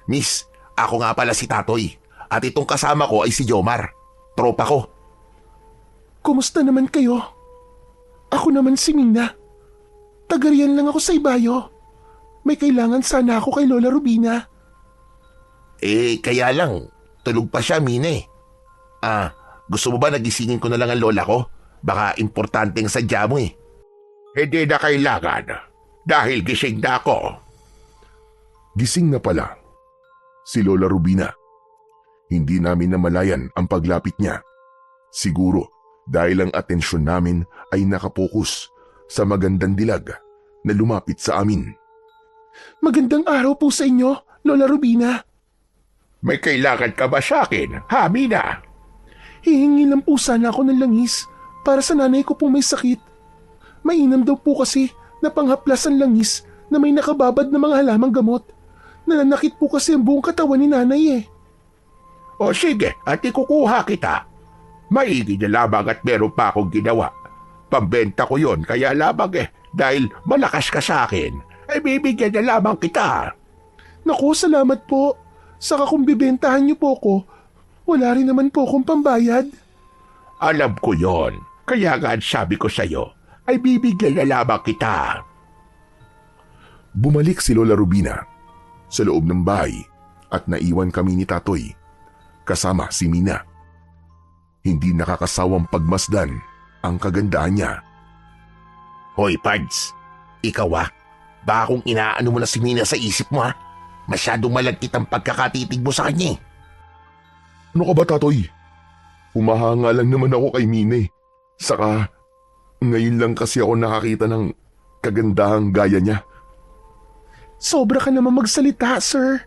Miss, ako nga pala si Tatoy. At itong kasama ko ay si Jomar. Tropa ko. Kumusta naman kayo? Ako naman si Mina. Tagarian lang ako sa Ibayo. May kailangan sana ako kay Lola Rubina. Kaya lang, tulog pa siya, Mine. Gusto mo ba nagisingin ko na lang ang lola ko? Baka importante ang sadya mo eh. Hindi na kailangan, dahil gising na ako. Gising na pala si Lola Rubina. Hindi namin namalayan ang paglapit niya. Siguro dahil ang atensyon namin ay nakapokus sa magandang dilag na lumapit sa amin. Magandang araw po sa inyo, Lola Rubina. May kailangan ka ba sa akin, ha, Mina? Hihingi lang po sana ako ng langis para sa nanay ko pong may sakit. Mainam daw po kasi na panghaplas ang langis na may nakababad na mga halamang gamot. Nananakit po kasi ang buong katawan ni nanay eh. O sige, at ikukuha kita. Maigi na lamang at meron pa akong ginawa. Pambenta ko yon kaya lamang dahil malakas ka sa akin, ay bibigyan na lamang kita. Naku, salamat po. Saka kung bibentahan niyo po ko, wala rin naman po akong pambayad. Alam ko yon, kaya nga sabi ko sa'yo, ay bibigyan na lamang kita. Bumalik si Lola Rubina sa loob ng bahay at naiwan kami ni Tatoy kasama si Mina. Hindi nakakasawang pagmasdan ang kagandahan niya. Hoy, Pards, ikaw baka kung inaano mo na si Mina sa isip mo masyadong malagkit ang pagkakatitig mo sa kanya. Ano ka ba, Tatoy? Humahanga lang naman ako kay Mina. Saka ngayon lang kasi ako nakakita ng kagandahang gaya niya. Sobra ka naman magsalita, sir.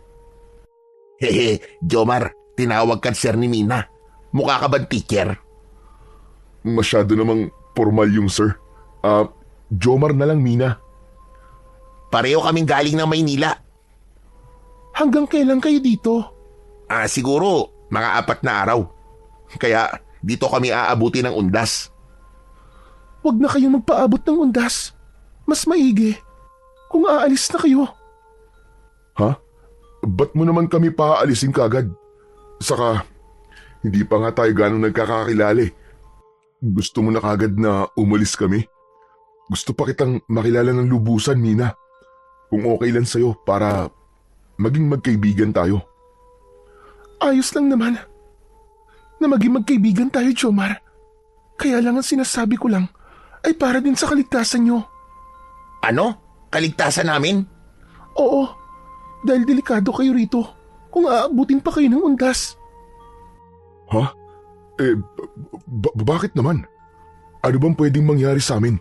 Jomar, tinawag ka sir ni Mina. Mukha ka bang teacher? Masyado namang formal yung sir. Jomar na lang, Mina. Pareho kaming galing ng Maynila. Hanggang kailan kayo dito? Siguro mga 4 na araw. Kaya dito kami aabuti ng undas. Huwag na kayong magpaabot ng undas. Mas maigi kung aalis na kayo. Ha? Ba't mo naman kami paaalisin kagad? Saka, hindi pa nga tayo ganong nagkakakilala. Gusto mo na kagad na umalis kami? Gusto pa kitang makilala ng lubusan, Mina. Kung okay lang sa'yo para maging magkaibigan tayo. Ayos lang naman na maging magkaibigan tayo, Jomar. Kaya lang ang sinasabi ko lang ay para din sa kaligtasan nyo. Ano? Kaligtasan namin? Oo, dahil delikado kayo rito kung aabutin pa kayo ng undas. Ha? Bakit naman? Ano bang pwedeng mangyari sa amin?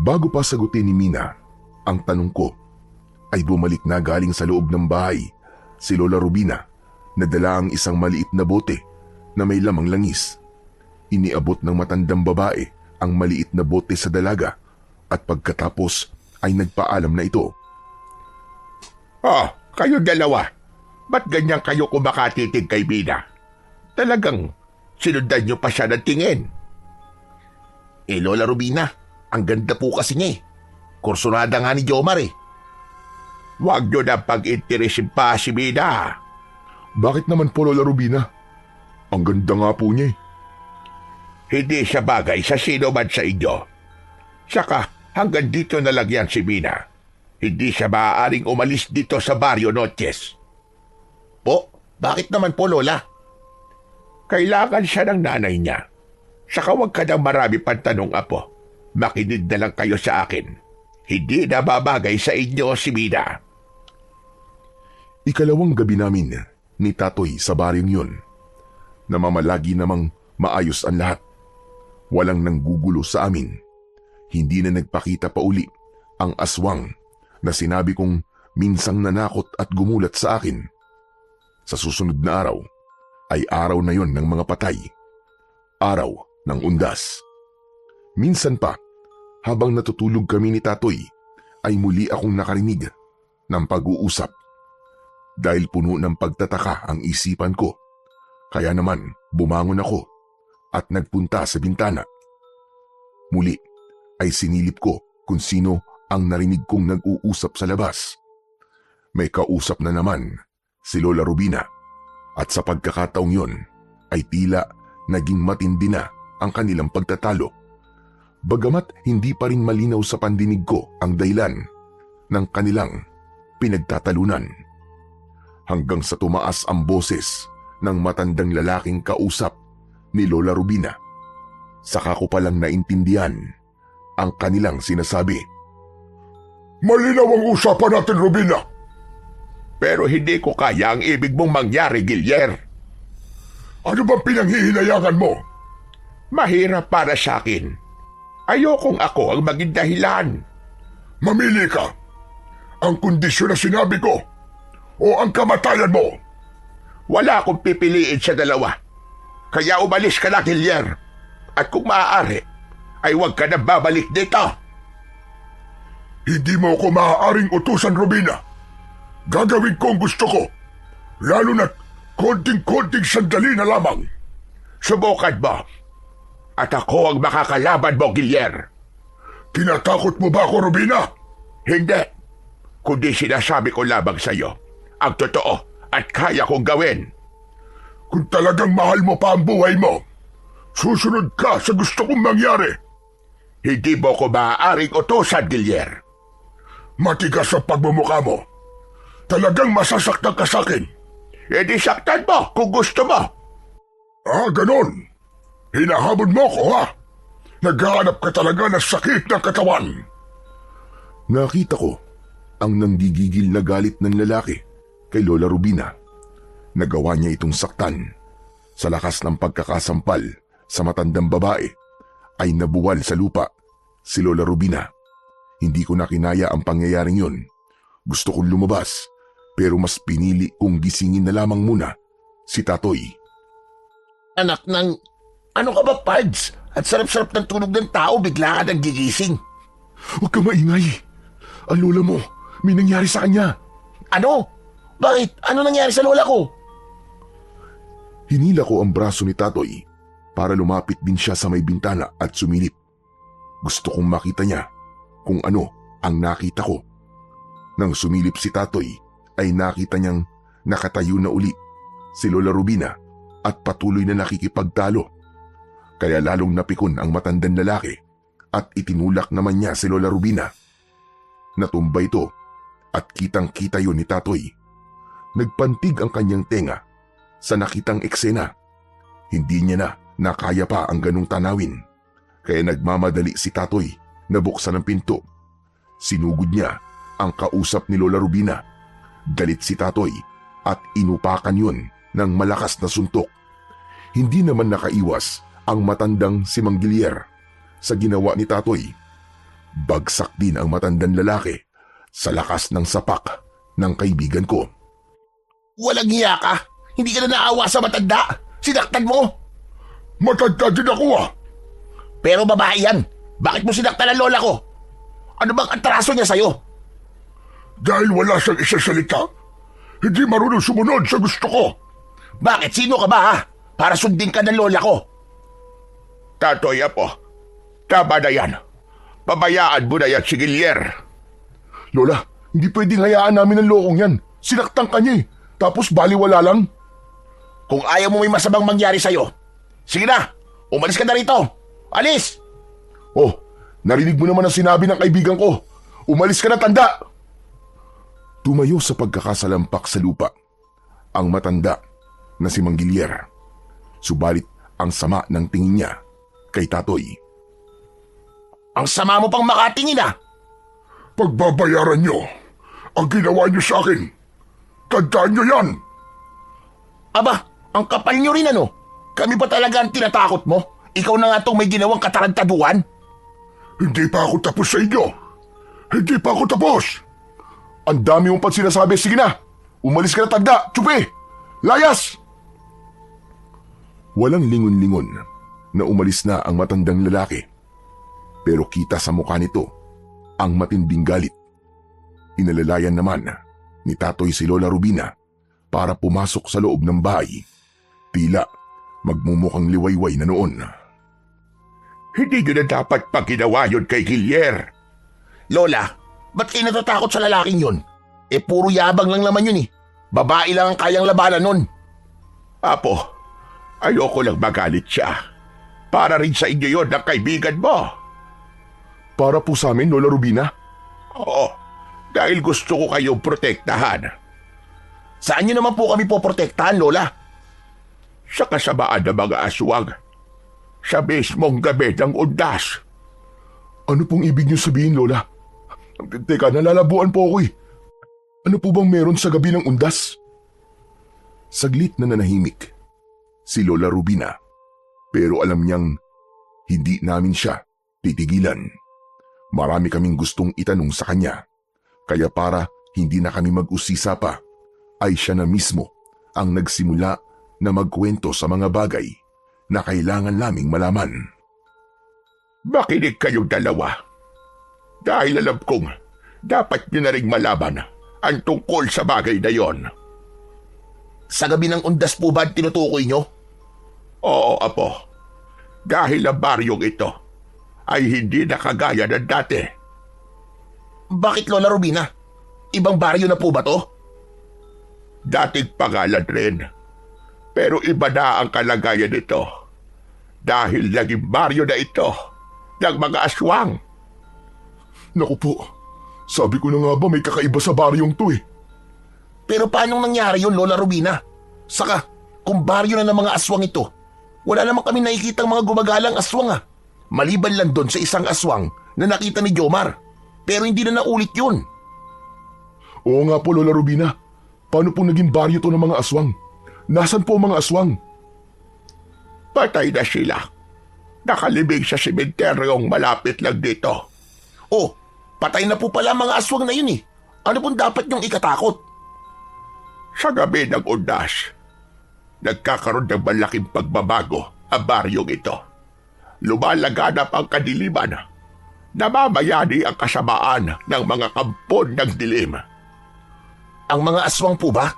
Bago pa sagutin ni Mina ang tanong ko, ay bumalik na galing sa loob ng bahay si Lola Rubina na dala ang isang maliit na bote na may lamang langis. Iniabot ng matandang babae ang maliit na bote sa dalaga at pagkatapos ay nagpaalam na ito. Kayo dalawa. Ba't ganyan kayo kumakatitig kay Mina? Talagang sinundan niyo pa siya ng tingin. Lola Rubina, ang ganda po kasi niya Kursunada nga ni Jomar Huwag niyo na pag-interesin pa si Mina. Bakit naman po, Lola Rubina? Ang ganda nga po niya Hindi siya bagay sa sino man sa inyo. Saka hanggang dito na lang yan si Mina. Hindi siya maaaring umalis dito sa Barrio Noches. Po, bakit naman po, Lola? Kailangan siya ng nanay niya. Saka huwag ka nang marami pang tanong, Apo. Makinig na lang kayo sa akin. Hindi na babagay sa inyo si Mina. Ikalawang gabi namin ni Tatoy sa baryong yun. Namamalagi namang maayos ang lahat. Walang nanggugulo sa amin. Hindi na nagpakita pa uli ang aswang na sinabi kong minsang nanakot at gumulat sa akin. Sa susunod na araw ay araw na yon ng mga patay. Araw ng undas. Minsan pa, habang natutulog kami ni Tatoy, ay muli akong nakarinig ng pag-uusap. Dahil puno ng pagtataka ang isipan ko, kaya naman bumangon ako at nagpunta sa bintana. Muli ay sinilip ko kung sino ang narinig kong nag-uusap sa labas. May kausap na naman si Lola Rubina at sa pagkakataong yon ay tila naging matindi na ang kanilang pagtatalo. Bagamat hindi pa rin malinaw sa pandinig ko ang dahilan ng kanilang pinagtatalunan. Hanggang sa tumaas ang boses ng matandang lalaking kausap ni Lola Rubina. Saka ko palang naintindihan ang kanilang sinasabi. Malinaw ang usapan natin, Rubina. Pero hindi ko kaya ang ibig mong mangyari, Gilier. Ano bang pinanghihinayangan mo? Mahirap para sa akin. Ayokong ako ang maging dahilan. Mamili ka. Ang kondisyon na sinabi ko o ang kamatayan mo. Wala akong pipiliin sa dalawa. Kaya umalis ka na, Gilier. At kung maaari, ay huwag ka na babalik dito. Hindi mo ako maaaring utusan, Rubina. Gagawin ko ang gusto ko. Lalo na't konting-konting sandali na lamang. Subukan mo. At ako ang makakalaban mo, Gilier. Tinatakot mo ba ako, Rubina? Hindi. Kundi sinasabi ko lamang sa iyo ang totoo at kaya kong gawin. Kung talagang mahal mo pa ang buhay mo, susunod ka sa gusto kong mangyari. Hindi mo ko maaaring utusan, Gilier. Matigas ang pagmumukha mo. Talagang masasaktan ka sa akin. E di saktan mo kung gusto mo. Ah, ganon. Hinahabol mo ko, ha? Naghahanap ka talaga ng sakit ng katawan. Nakita ko ang nanggigigil na galit ng lalaki kay Lola Rubina. Nagawa niya itong saktan. Sa lakas ng pagkakasampal sa matandang babae ay nabuwal sa lupa si Lola Rubina. Hindi ko na kinaya ang pangyayaring yun. Gusto kong lumabas pero mas pinili kong gisingin na lamang muna si Tatoy. Anak ng... Ano ka ba, Pards? At sarap-sarap ng tulog ng tao, bigla ka nang gigising. Huwag ka maingay. Ang lola mo, may nangyari sa kanya. Ano? Bakit? Ano nangyari sa lola ko? Hinila ko ang braso ni Tatoy para lumapit din siya sa may bintana at sumilip. Gusto kong makita niya kung ano ang nakita ko. Nang sumilip si Tatoy ay nakita niyang nakatayo na uli si Lola Rubina at patuloy na nakikipagtalo. Kaya lalong napikon ang matandang lalaki at itinulak naman niya si Lola Rubina. Natumba ito at kitang-kita yun ni Tatoy. Nagpantig ang kanyang tenga sa nakitang eksena. Hindi niya na nakaya pa ang ganong tanawin. Kaya nagmamadali si Tatoy na buksan ang pinto. Sinugod niya ang kausap ni Lola Rubina. Galit si Tatoy at inupakan yun ng malakas na suntok. Hindi naman nakaiwas ang matandang si Mang Gilier sa ginawa ni Tatoy. Bagsak din ang matandang lalaki sa lakas ng sapak ng kaibigan ko. Walang hiya ka? Hindi ka na naawa sa matanda? Sinaktan mo? Matanda din ako, ah. Pero babae yan. Bakit mo sinaktan ang lola ko? Ano bang atraso niya sa'yo? Dahil wala siyang isasalita. Hindi marunong sumunod sa gusto ko. Bakit? Sino ka ba, ha? Para sundin ka ng lola ko. Tatoy, apo. Tama na yan. Pabayaan mo na yan si Gilier. Lola, hindi pwedeng hayaan namin ang lokong yan. Sinaktan ka niya eh. Tapos baliwala lang. Kung ayaw mo may masamang mangyari sa'yo, sige na, umalis ka na rito. Alis! Oh, narinig mo naman ang sinabi ng kaibigan ko. Umalis ka na, tanda! Tumayo sa pagkakasalampak sa lupa ang matanda na si Mang Gilier. Subalit ang sama ng tingin niya kay Tatoy. Ang sama mo pang makatingin, ah! Pagbabayaran nyo ang ginawa nyo sa akin. Tandaan nyo yan! Aba, ang kapal nyo rin, ano? Kami ba talaga ang tinatakot mo? Ikaw na nga tong may ginawang katarantaduhan? Hindi pa ako tapos sa inyo. Hindi pa ako tapos. Ang dami mong pang sinasabi. Sige na. Umalis ka na, tanda. Tsupi! Layas! Walang lingon-lingon na umalis na ang matandang lalaki. Pero kita sa mukha nito ang matinding galit. Inalalayan naman ni Tatoy si Lola Rubina para pumasok sa loob ng bahay. Tila magmumukhang liwayway na noon. Hindi nyo na dapat pa ginawa yun kay Gilier. Lola, ba't kayo natatakot sa lalaking yun? Puro yabang lang naman yun eh. Babae lang ang kayang labanan nun. Apo, ayoko lang magalit siya. Para rin sa inyo yun ng kaibigan mo. Para po sa amin, Lola Rubina? Oo, dahil gusto ko kayong protektahan. Saan nyo naman po kami poprotektahan, Lola? Sa kasamaan ng mga aswang. Sa mismong gabi ng undas. Ano pong ibig niyo sabihin, Lola? Teka, nalalabuan po ako eh. Ano po bang meron sa gabi ng undas? Saglit na nanahimik si Lola Rubina, pero alam niyang hindi namin siya titigilan. Marami kaming gustong itanong sa kanya, kaya para hindi na kami mag-usisa pa, ay siya na mismo ang nagsimula na magkwento sa mga bagay na kailangan naming malaman. Makinig kayong dalawa. Dahil alam kong dapat nyo na rin malaman ang tungkol sa bagay na yon. Sa gabi ng undas po ba tinutukoy nyo? Oo, Apo. Dahil ang baryong ito ay hindi nakagaya ng dati. Bakit, Lola Rubina? Ibang baryo na po ba to? Dating pangalan rin. Pero iba na ang kalagayan nito. Dahil naging baryo na ito ng mga aswang. Naku po, sabi ko na nga ba may kakaiba sa baryong to eh. Pero paano nangyari yun, Lola Rubina? Saka, kung baryo na ng mga aswang ito, wala naman kami nakikitang mga gumagalang aswang ah. Maliban lang doon sa isang aswang na nakita ni Jomar. Pero hindi na naulit yun. Oo nga po, Lola Rubina. Paano po naging baryo to ng mga aswang? Nasaan po ang mga aswang? Patay na sila. Nakalibing sa sementeryong malapit lang dito. Oh, patay na po pala ang mga aswang na yun eh. Ano pong dapat niyong ikatakot? Sa gabi ng undas, nagkakaroon ng malaking pagbabago ang baryong ito. Lumalaganap ang kadiliman. Namamayani ang kasamaan ng mga kampon ng dilim. Ang mga aswang po ba?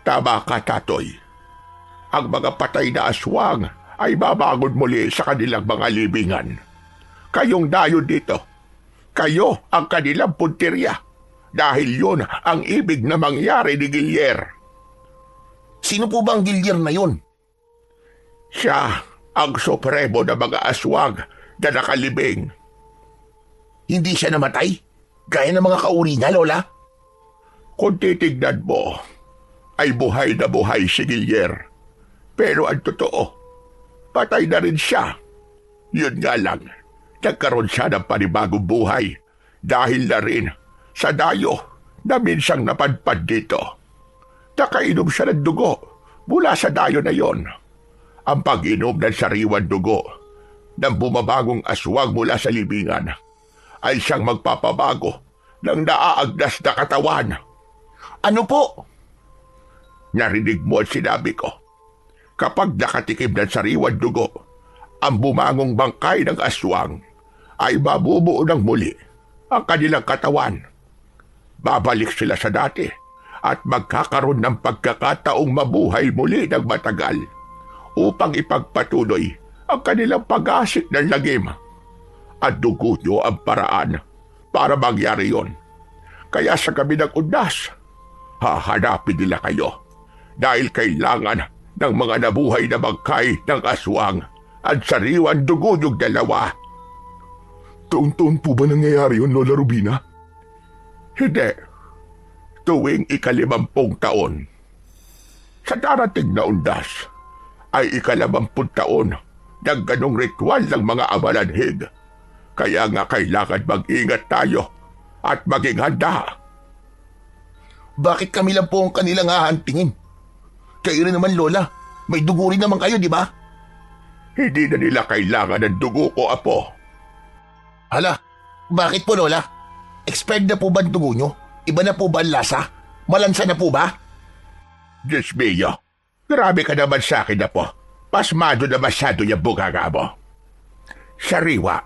Tama ka, Tatoy. Ang mga patay na aswang ay babangon muli sa kanilang mga libingan. Kayong dayon dito. Kayo ang kanilang puntirya. Dahil yun ang ibig na mangyari ni Gilier. Sino po ba ang Gilier na yun? Siya ang supremo ng mga aswang na nakalibing. Hindi siya namatay? Gaya ng mga kauri niya, Lola? Kung titignan mo, ay buhay na buhay si Gilier. Pero ang totoo, patay na rin siya. Yun nga lang, nagkaroon siya ng panibagong buhay dahil na rin sa dayo na minsang napadpad dito. Nakainom siya ng dugo mula sa dayo na yon. Ang pag-inom ng sariwan dugo ng bumabagong aswang mula sa libingan ay siyang magpapabago ng naaagdas na katawan. Ano po? Narinig mo ang sinabi ko. Kapag nakatikim ng sariwan dugo, ang bumangong bangkay ng aswang ay mabubuo ng muli ang kanilang katawan. Babalik sila sa dati at magkakaroon ng pagkakataong mabuhay muli ng matagal upang ipagpatuloy ang kanilang pag-asik ng lagim. At dugo nyo ang paraan para mangyari yon. Kaya sa gabi ng undas, hahanapin nila kayo dahil kailangan ng mga nabuhay na bangkay ng aswang at sariwan dugo yung dalawa. Taon-taon po ba nangyayari yun, Lola Rubina? Hindi. Tuwing 50 taon. Sa darating na undas, ay 50 taon ng ganong ritual ng mga amalanhig. Kaya nga kailangan mag-ingat tayo at maging handa. Bakit kami lang po ang kanilang hahantingin? Kayo rin naman, Lola. May dugo rin naman kayo, di ba? Hindi na nila kailangan ng dugo ko, Apo. Hala, bakit po Lola? Expired na po ba ang dugo nyo? Iba na po ba ang lasa? Malansa na po ba? Diyos mio, grabe ka naman sa akin, Apo. Pasmado na masyado yung buganga mo. Sariwa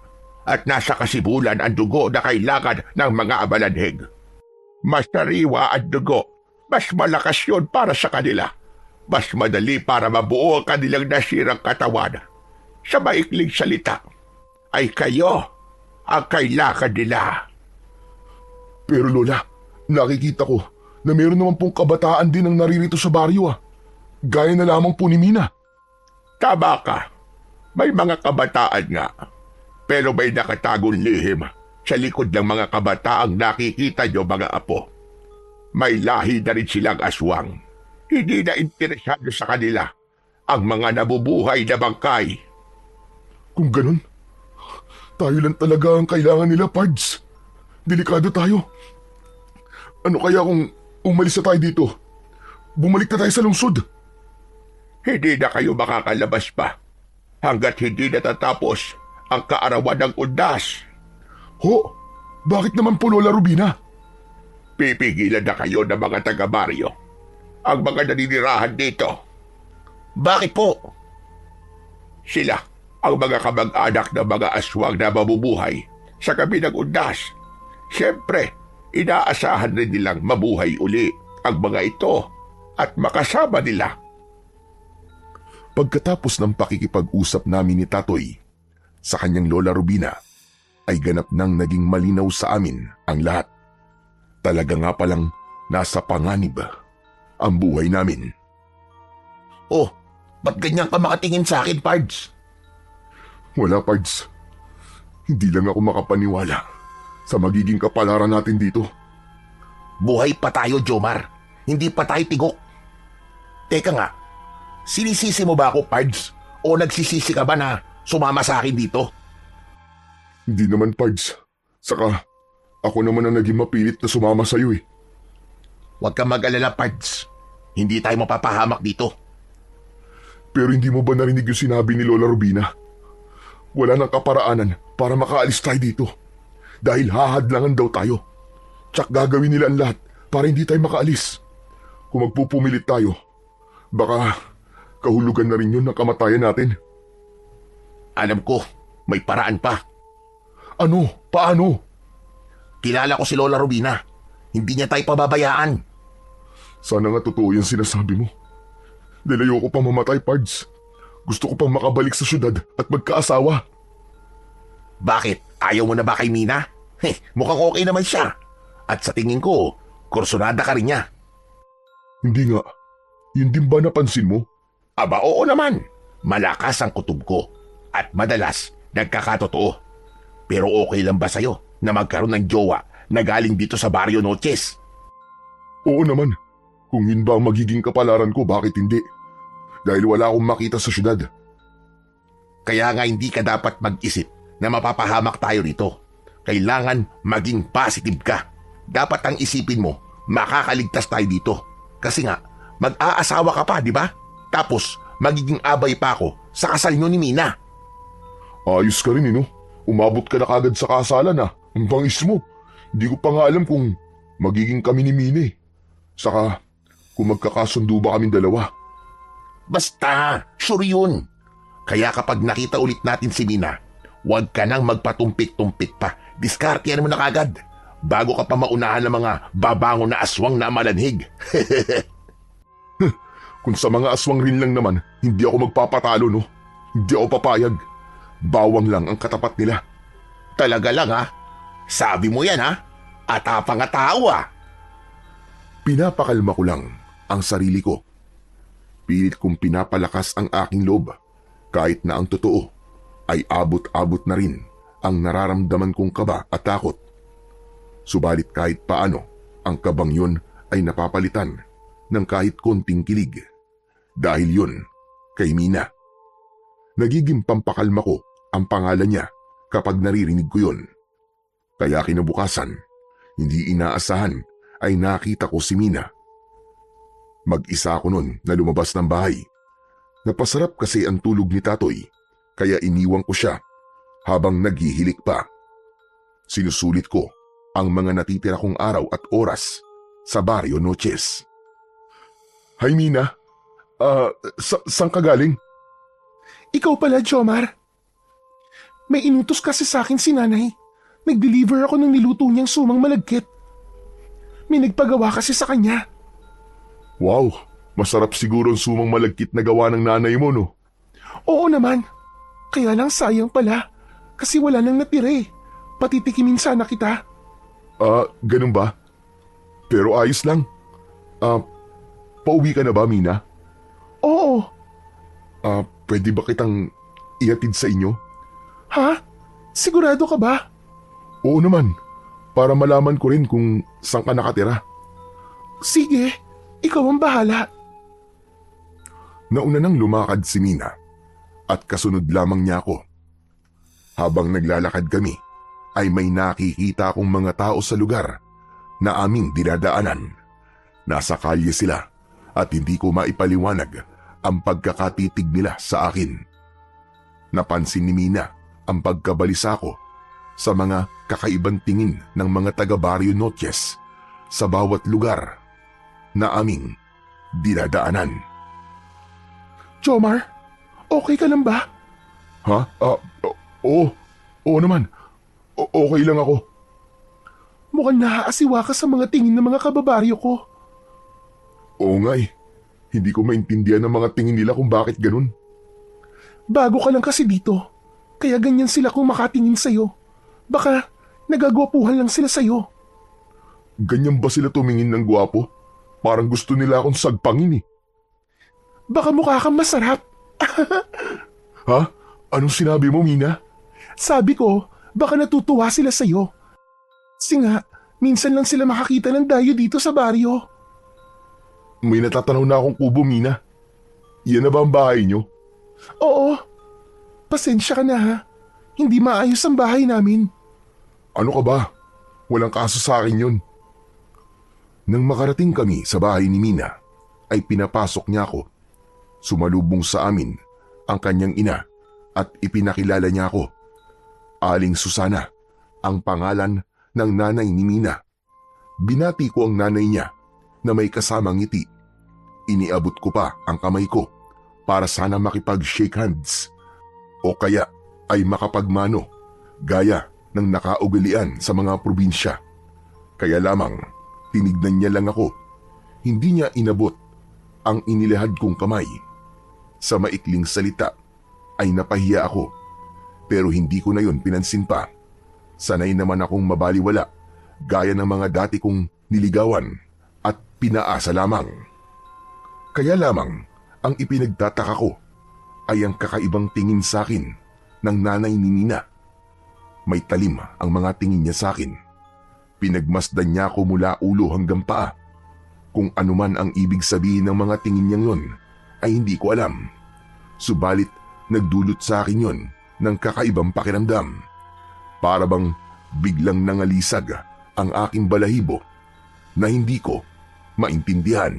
at nasa kasibulan ang dugo na kailangan ng mga abalanhig. Mas sariwa ang dugo, mas malakas yun para sa kanila. Mas madali para mabuo ang kanilang nasirang katawan. Sa maikling salita, ay kayo ang kailangan nila. Pero Lola, nakikita ko na meron naman pong kabataan din ang naririto sa baryo Gaya na lamang po ni Mina. Tama ka. May mga kabataan nga. Pero may nakatagong lihim sa likod ng mga kabataang nakikita nyo, mga apo. May lahi na rin silang aswang. Hindi na interesado sa kanila ang mga nabubuhay na bangkay. Kung ganun, tayo lang talaga ang kailangan nila, Pards. Delikado tayo. Ano kaya kung umalis na tayo dito? Bumalik na tayo sa lungsod. Hindi na kayo makakalabas pa hanggat hindi natatapos ang kaarawan ng undas. Ho, bakit naman po, Lola Rubina? Pipigilan na kayo ng mga taga-baryo, ang mga naninirahan dito. Bakit po? Sila ang mga kamag-anak ng mga aswang na mabubuhay sa gabi ng undas. Siyempre, inaasahan rin nilang mabuhay uli ang mga ito at makasama nila. Pagkatapos ng pakikipag-usap namin ni Tatoy sa kanyang Lola Rubina, ay ganap nang naging malinaw sa amin ang lahat. Talaga nga palang nasa panganib ang buhay namin. Oh, ba't ganyan ka makatingin sa akin, Pards? Wala, Pards. Hindi lang ako makapaniwala sa magiging kapalaran natin dito. Buhay pa tayo, Jomar. Hindi pa tayo tigok. Teka nga, sinisisi mo ba ako, Pards? O nagsisisi ka ba na sumama sa akin dito? Hindi naman, Pards. Saka, ako naman ang naging mapilit na sumama sa'yo eh. Huwag kang mag-alala, Pards. Hindi tayo mapapahamak dito. Pero hindi mo ba narinig yung sinabi ni Lola Rubina? Wala nang kaparaanan para makaalis tayo dito. Dahil hahadlangan daw tayo. Tsak gagawin nila ang lahat para hindi tayo makaalis. Kung magpupumilit tayo, baka kahulugan na rin yun ng kamatayan natin. Alam ko, may paraan pa. Ano? Paano? Kilala ko si Lola Rubina. Hindi niya tayo pababayaan. Sana nga totoo yung sinasabi mo. Dahil ayoko pa mamatay, Pards. Gusto ko pang makabalik sa syudad at magkaasawa. Bakit? Ayaw mo na ba kay Mina? Mukhang okay naman siya. At sa tingin ko, kursunada ka rin niya. Hindi nga. Yun din ba napansin mo? Aba, oo naman. Malakas ang kutob ko. At madalas, nagkakatotoo. Pero okay lang ba sa'yo na magkaroon ng jowa na galing dito sa Barrio Noches? Oo naman. Kung yun ba ang magiging kapalaran ko, bakit hindi? Dahil wala akong makita sa syudad. Kaya nga hindi ka dapat mag-isip na mapapahamak tayo rito. Kailangan maging positive ka. Dapat ang isipin mo, makakaligtas tayo dito. Kasi nga, mag-aasawa ka pa, di ba? Tapos, magiging abay pa ako sa kasal nyo ni Mina. Ayos ka rin, no? Umabot ka na kagad sa kasalan, Ang bangis mo. Hindi ko pa nga alam kung magiging kami ni Mina. Saka, kung magkakasundo ba kaming dalawa. Basta, sure yun. Kaya kapag nakita ulit natin si Mina, huwag ka nang magpatumpik-tumpik pa. Diskartehan mo na kagad. Bago ka pa maunahan ng mga babangon na aswang na malanhig. Kung sa mga aswang rin lang naman, hindi ako magpapatalo, no? Hindi ako papayag. Bawang lang ang katapat nila. Talaga lang, ha? Sabi mo yan, ha? Atapang tao, ha? Pinapakalma ko lang ang sarili ko. Pilit kong pinapalakas ang aking loob. Kahit na ang totoo ay abot-abot na rin ang nararamdaman kong kaba at takot. Subalit kahit paano, ang kabang yun ay napapalitan ng kahit konting kilig. Dahil yun, kay Mina. Nagiging pampakalma ko ang pangalan niya kapag naririnig ko yun. Kaya kinabukasan, hindi inaasahan ay nakita ko si Mina. Mag-isa ako nun na lumabas ng bahay. Napasarap kasi ang tulog ni Tatoy, kaya iniwang ko siya habang naghihilik pa. Sinusulit ko ang mga natitira kong araw at oras sa Barrio Noches. Hi Mina, saan ka galing? Ikaw pala, Jomar. May inutos kasi sa akin si nanay. Nag-deliver ako ng niluto niyang sumang malagkit. May nagpagawa kasi sa kanya. Wow, masarap siguro ang sumang malagkit na gawa ng nanay mo, no? Oo naman. Kaya lang sayang pala. Kasi wala nang natira eh. Patitikimin sana kita. Ganun ba? Pero ayos lang. Pauwi ka na ba, Mina? Oo. Pwede ba kitang ihatid sa inyo? Ha? Sigurado ka ba? Oo naman, para malaman ko rin kung saan ka nakatira. Sige, ikaw ang bahala. Nauna nang lumakad si Mina at kasunod lamang niya ako. Habang naglalakad kami, ay may nakikita akong mga tao sa lugar na aming dinadaanan. Nasa kalye sila at hindi ko maipaliwanag ang pagkakatitig nila sa akin. Napansin ni Mina ang pagkabalisa ko sa mga kakaibang tingin ng mga taga-Barrio Noches sa bawat lugar na aming dinadaanan. Jomar, okay ka lang ba? Ha? Oo naman. Okay lang ako. Mukhang naaasiwa ka sa mga tingin ng mga kababaryo ko. Oo nga eh. Hindi ko maintindihan ang mga tingin nila kung bakit ganun. Bago ka lang kasi dito, kaya ganyan sila kung makatingin sa'yo. Baka nagagwapuhan lang sila sa'yo. Ganyan ba sila tumingin ng gwapo? Parang gusto nila akong sagpangin eh. Baka mukha kang masarap. Ha? Anong sinabi mo, Mina? Sabi ko, baka natutuwa sila sa'yo. Kasi nga, minsan lang sila makakita ng dayo dito sa baryo. May natatanaw na akong kubo, Mina. Iyan na ba ang bahay nyo? Oo. Pasensya ka na ha. Hindi maayos ang bahay namin. Ano ka ba? Walang kaso sa akin yun. Nang makarating kami sa bahay ni Mina, ay pinapasok niya ako. Sumalubong sa amin ang kanyang ina at ipinakilala niya ako. Aling Susana, ang pangalan ng nanay ni Mina. Binati ko ang nanay niya na may kasamang ngiti. Iniabot ko pa ang kamay ko para sana makipag-shake hands o kaya ay makapagmano gaya ng nakaugalian sa mga probinsya. Kaya lamang tinignan niya lang ako. Hindi niya inabot ang inilahad kong kamay. Sa maikling salita ay napahiya ako, pero hindi ko na yon pinansin pa. Sanay naman akong mabaliwala gaya ng mga dati kong niligawan at pinaasa lamang. Kaya lamang ang ipinagtataka ko ay ang kakaibang tingin sa akin ng nanay ni Mina. May talim ang mga tingin niya sa akin. Pinagmasdan niya ako mula ulo hanggang paa. Kung anuman ang ibig sabihin ng mga tingin niyang yon ay hindi ko alam. Subalit nagdulot sa akin yon ng kakaibang pakiramdam. Para bang biglang nangalisag ang aking balahibo na hindi ko maintindihan.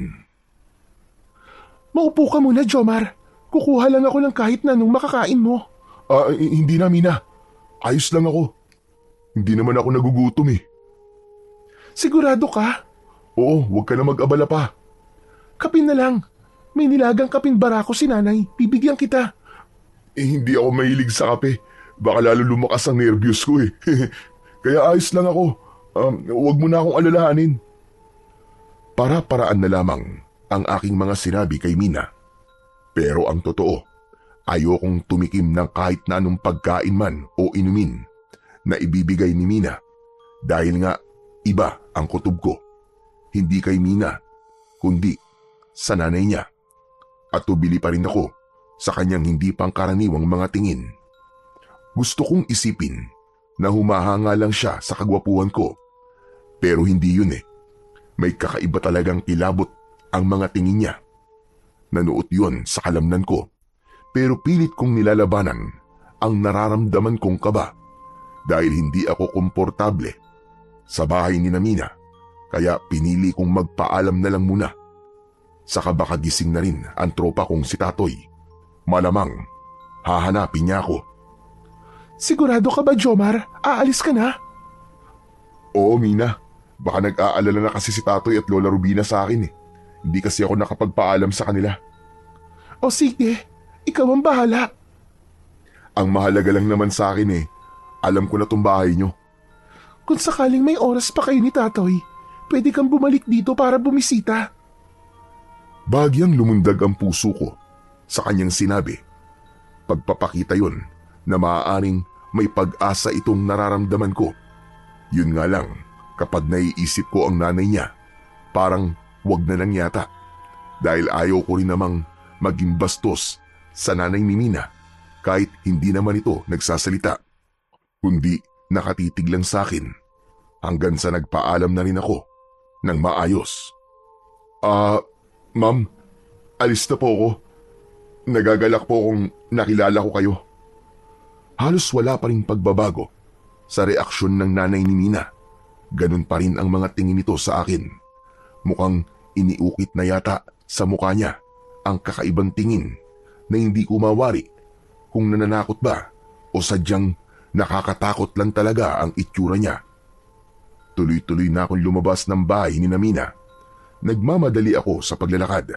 Maupo ka muna, Jomar. Kukuha lang ako ng kahit na anong makakain mo. Hindi na, Mina. Ayos lang ako. Hindi naman ako nagugutom eh. Sigurado ka? Oo, huwag ka na mag-abala pa. Kapin na lang. May nilagang kaping barako si nanay. Bibigyan kita. Hindi ako mahilig sa kape. Baka lalo lumakas ang nervyos ko eh. Kaya ayos lang ako. Huwag mo na akong alalahanin. Para-paraan na lamang ang aking mga sinabi kay Mina. Pero ang totoo, ayokong tumikim ng kahit na anong pagkain man o inumin na ibibigay ni Mina dahil nga iba ang kutob ko. Hindi kay Mina, kundi sa nanay niya. At tubili pa rin ako sa kanyang hindi pangkaraniwang mga tingin. Gusto kong isipin na humahanga lang siya sa kagwapuhan ko. Pero hindi yun eh. May kakaiba talagang kilabot ang mga tingin niya. Nanuot yun sa kalamnan ko. Pero pilit kong nilalabanan ang nararamdaman kong kaba dahil hindi ako komportable sa bahay ni Mina. Kaya pinili kong magpaalam na lang muna. Saka baka gising na rin ang tropa kong si Tatoy Malamang, hahanapin niya ako. Sigurado ka ba, Jomar? Aalis ka na? Oo, Mina. Baka nag-aalala na kasi si Tatoy at Lola Rubina sa akin eh. Hindi kasi ako nakapagpaalam sa kanila. O sige, ikaw ang bahala. Ang mahalaga lang naman sa akin eh, alam ko na tong bahay nyo. Kung sakaling may oras pa kayo ni Tatoy, pwede kang bumalik dito para bumisita. Bagyang lumundag ang puso ko sa kanyang sinabi. Pagpapakita yon na maaaring may pag-asa itong nararamdaman ko. Yun nga lang, kapag naiisip ko ang nanay niya, parang wag na lang yata. Dahil ayaw ko rin namang maging bastos sa nanay ni Mina kahit hindi naman ito nagsasalita. Kundi nakatitig lang sa akin hanggang sa nagpaalam na rin ako ng maayos. Ma'am, alis na po ako. Nagagalak po kung nakilala ko kayo. Halos wala pa ring pagbabago sa reaksyon ng nanay ni Mina. Ganun pa rin ang mga tingin nito sa akin. Mukhang iniukit na yata sa mukha niya ang kakaibang tingin na hindi ko mawari kung nananakot ba o sadyang nakakatakot lang talaga ang itsura niya. Tuloy-tuloy na akong lumabas ng bahay ni Mina. Nagmamadali ako sa paglalakad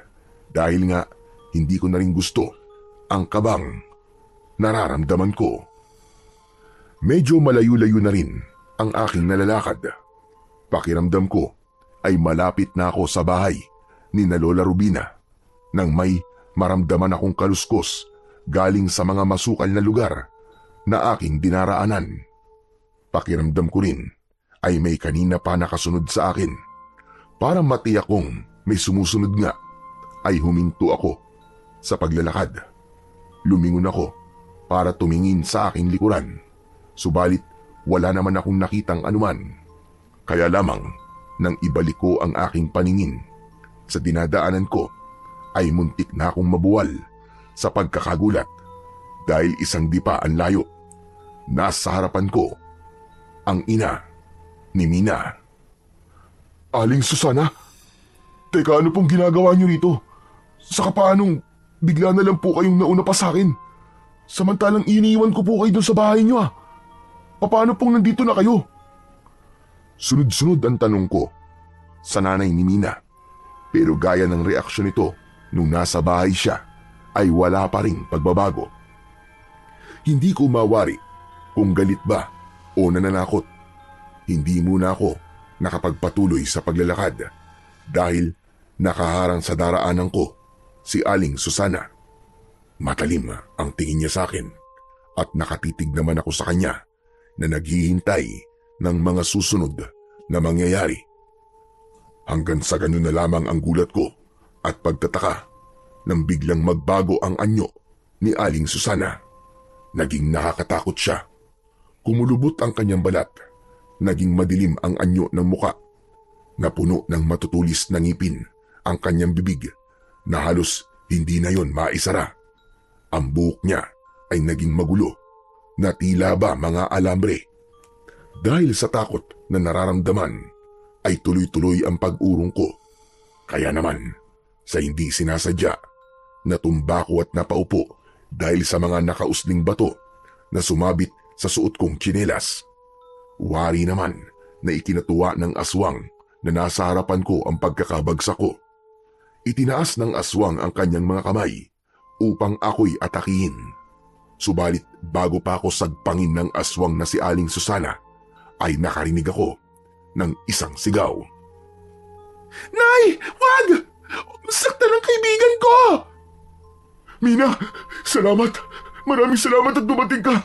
dahil nga hindi ko na rin gusto ang kabang nararamdaman ko. Medyo malayo-layo na rin ang aking nalalakad. Pakiramdam ko ay malapit na ako sa bahay ni na Lola Rubina nang may maramdaman akong kaluskos galing sa mga masukal na lugar na aking dinaraanan. Pakiramdam ko rin ay may kanina pa nakasunod sa akin. Para matiyak kong may sumusunod nga ay huminto ako sa paglalakad. Lumingon ako para tumingin sa aking likuran. Subalit wala naman akong nakitang anuman. Kaya lamang nang ibalik ko ang aking paningin sa dinadaanan ko ay muntik na akong mabuwal sa pagkakagulat dahil isang dipa ang layo. Nasa harapan ko ang ina ni Mina. Aling Susana, teka ano pong ginagawa niyo rito? Saka paanong bigla na lang po kayong nauna pa sa akin? Samantalang iniiwan ko po kayo doon sa bahay niyo ah. Paano pong nandito na kayo? Sunod-sunod ang tanong ko sa nanay ni Mina. Pero gaya ng reaksyon nito nung nasa bahay siya ay wala pa ring pagbabago. Hindi ko mawari kung galit ba o nananakot. Hindi muna ako nakapagpatuloy sa paglalakad dahil nakaharang sa daraanan ko si Aling Susana. Matalim ang tingin niya sa akin at nakatitig naman ako sa kanya na naghihintay ng mga susunod na mangyayari. Hanggang sa ganun na lamang ang gulat ko at pagtataka nang biglang magbago ang anyo ni Aling Susana. Naging nakakatakot siya. Kumulubot ang kanyang balat. Naging madilim ang anyo ng muka. Napuno ng matutulis na ngipin ang kanyang bibig na halos hindi na yon maisara. Ang buhok niya ay naging magulo na tila ba mga alambre. Dahil sa takot na nararamdaman ay tuloy-tuloy ang pag-urong ko. Kaya naman sa hindi sinasadya natumba ko at napaupo dahil sa mga nakausling bato na sumabit sa suot kong tsinelas. Wari naman na ikinatuwa ng aswang na nasa harapan ko ang pagkakabagsak ko. Itinaas ng aswang ang kanyang mga kamay upang ako'y atakihin. Subalit bago pa ako sagpangin ng aswang na si Aling Susana ay nakarinig ako ng isang sigaw. Nay! Wag! Saktan ang kaibigan ko! Mina, salamat! Maraming salamat at dumating ka!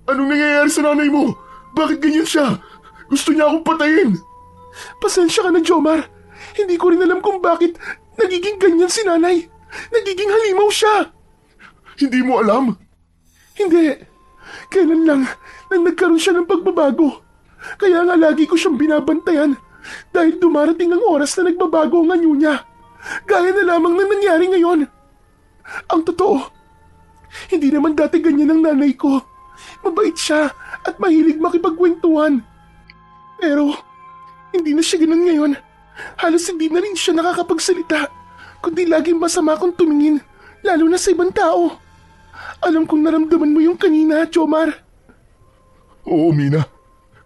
Anong nangyayari sa nanay mo? Bakit ganyan siya? Gusto niya akong patayin! Pasensya ka na, Jomar. Hindi ko rin alam kung bakit nagiging ganyan si nanay. Nagiging halimaw siya. Hindi mo alam? Hindi. Kailan lang nang nagkaroon siya ng pagbabago. Kaya nga lagi ko siyang binabantayan dahil dumarating ang oras na nagbabago ang anyo niya. Gaya na lamang na nangyari ngayon. Ang totoo, hindi naman dati ganyan ang nanay ko. Mabait siya at mahilig makipagkwentuhan. Pero hindi na siya ganun ngayon. Halos hindi na rin siya nakakapagsalita, kundi laging masama kong tumingin, lalo na sa ibang tao. Alam kong naramdaman mo yung kanina, Jomar. Oo, Mina.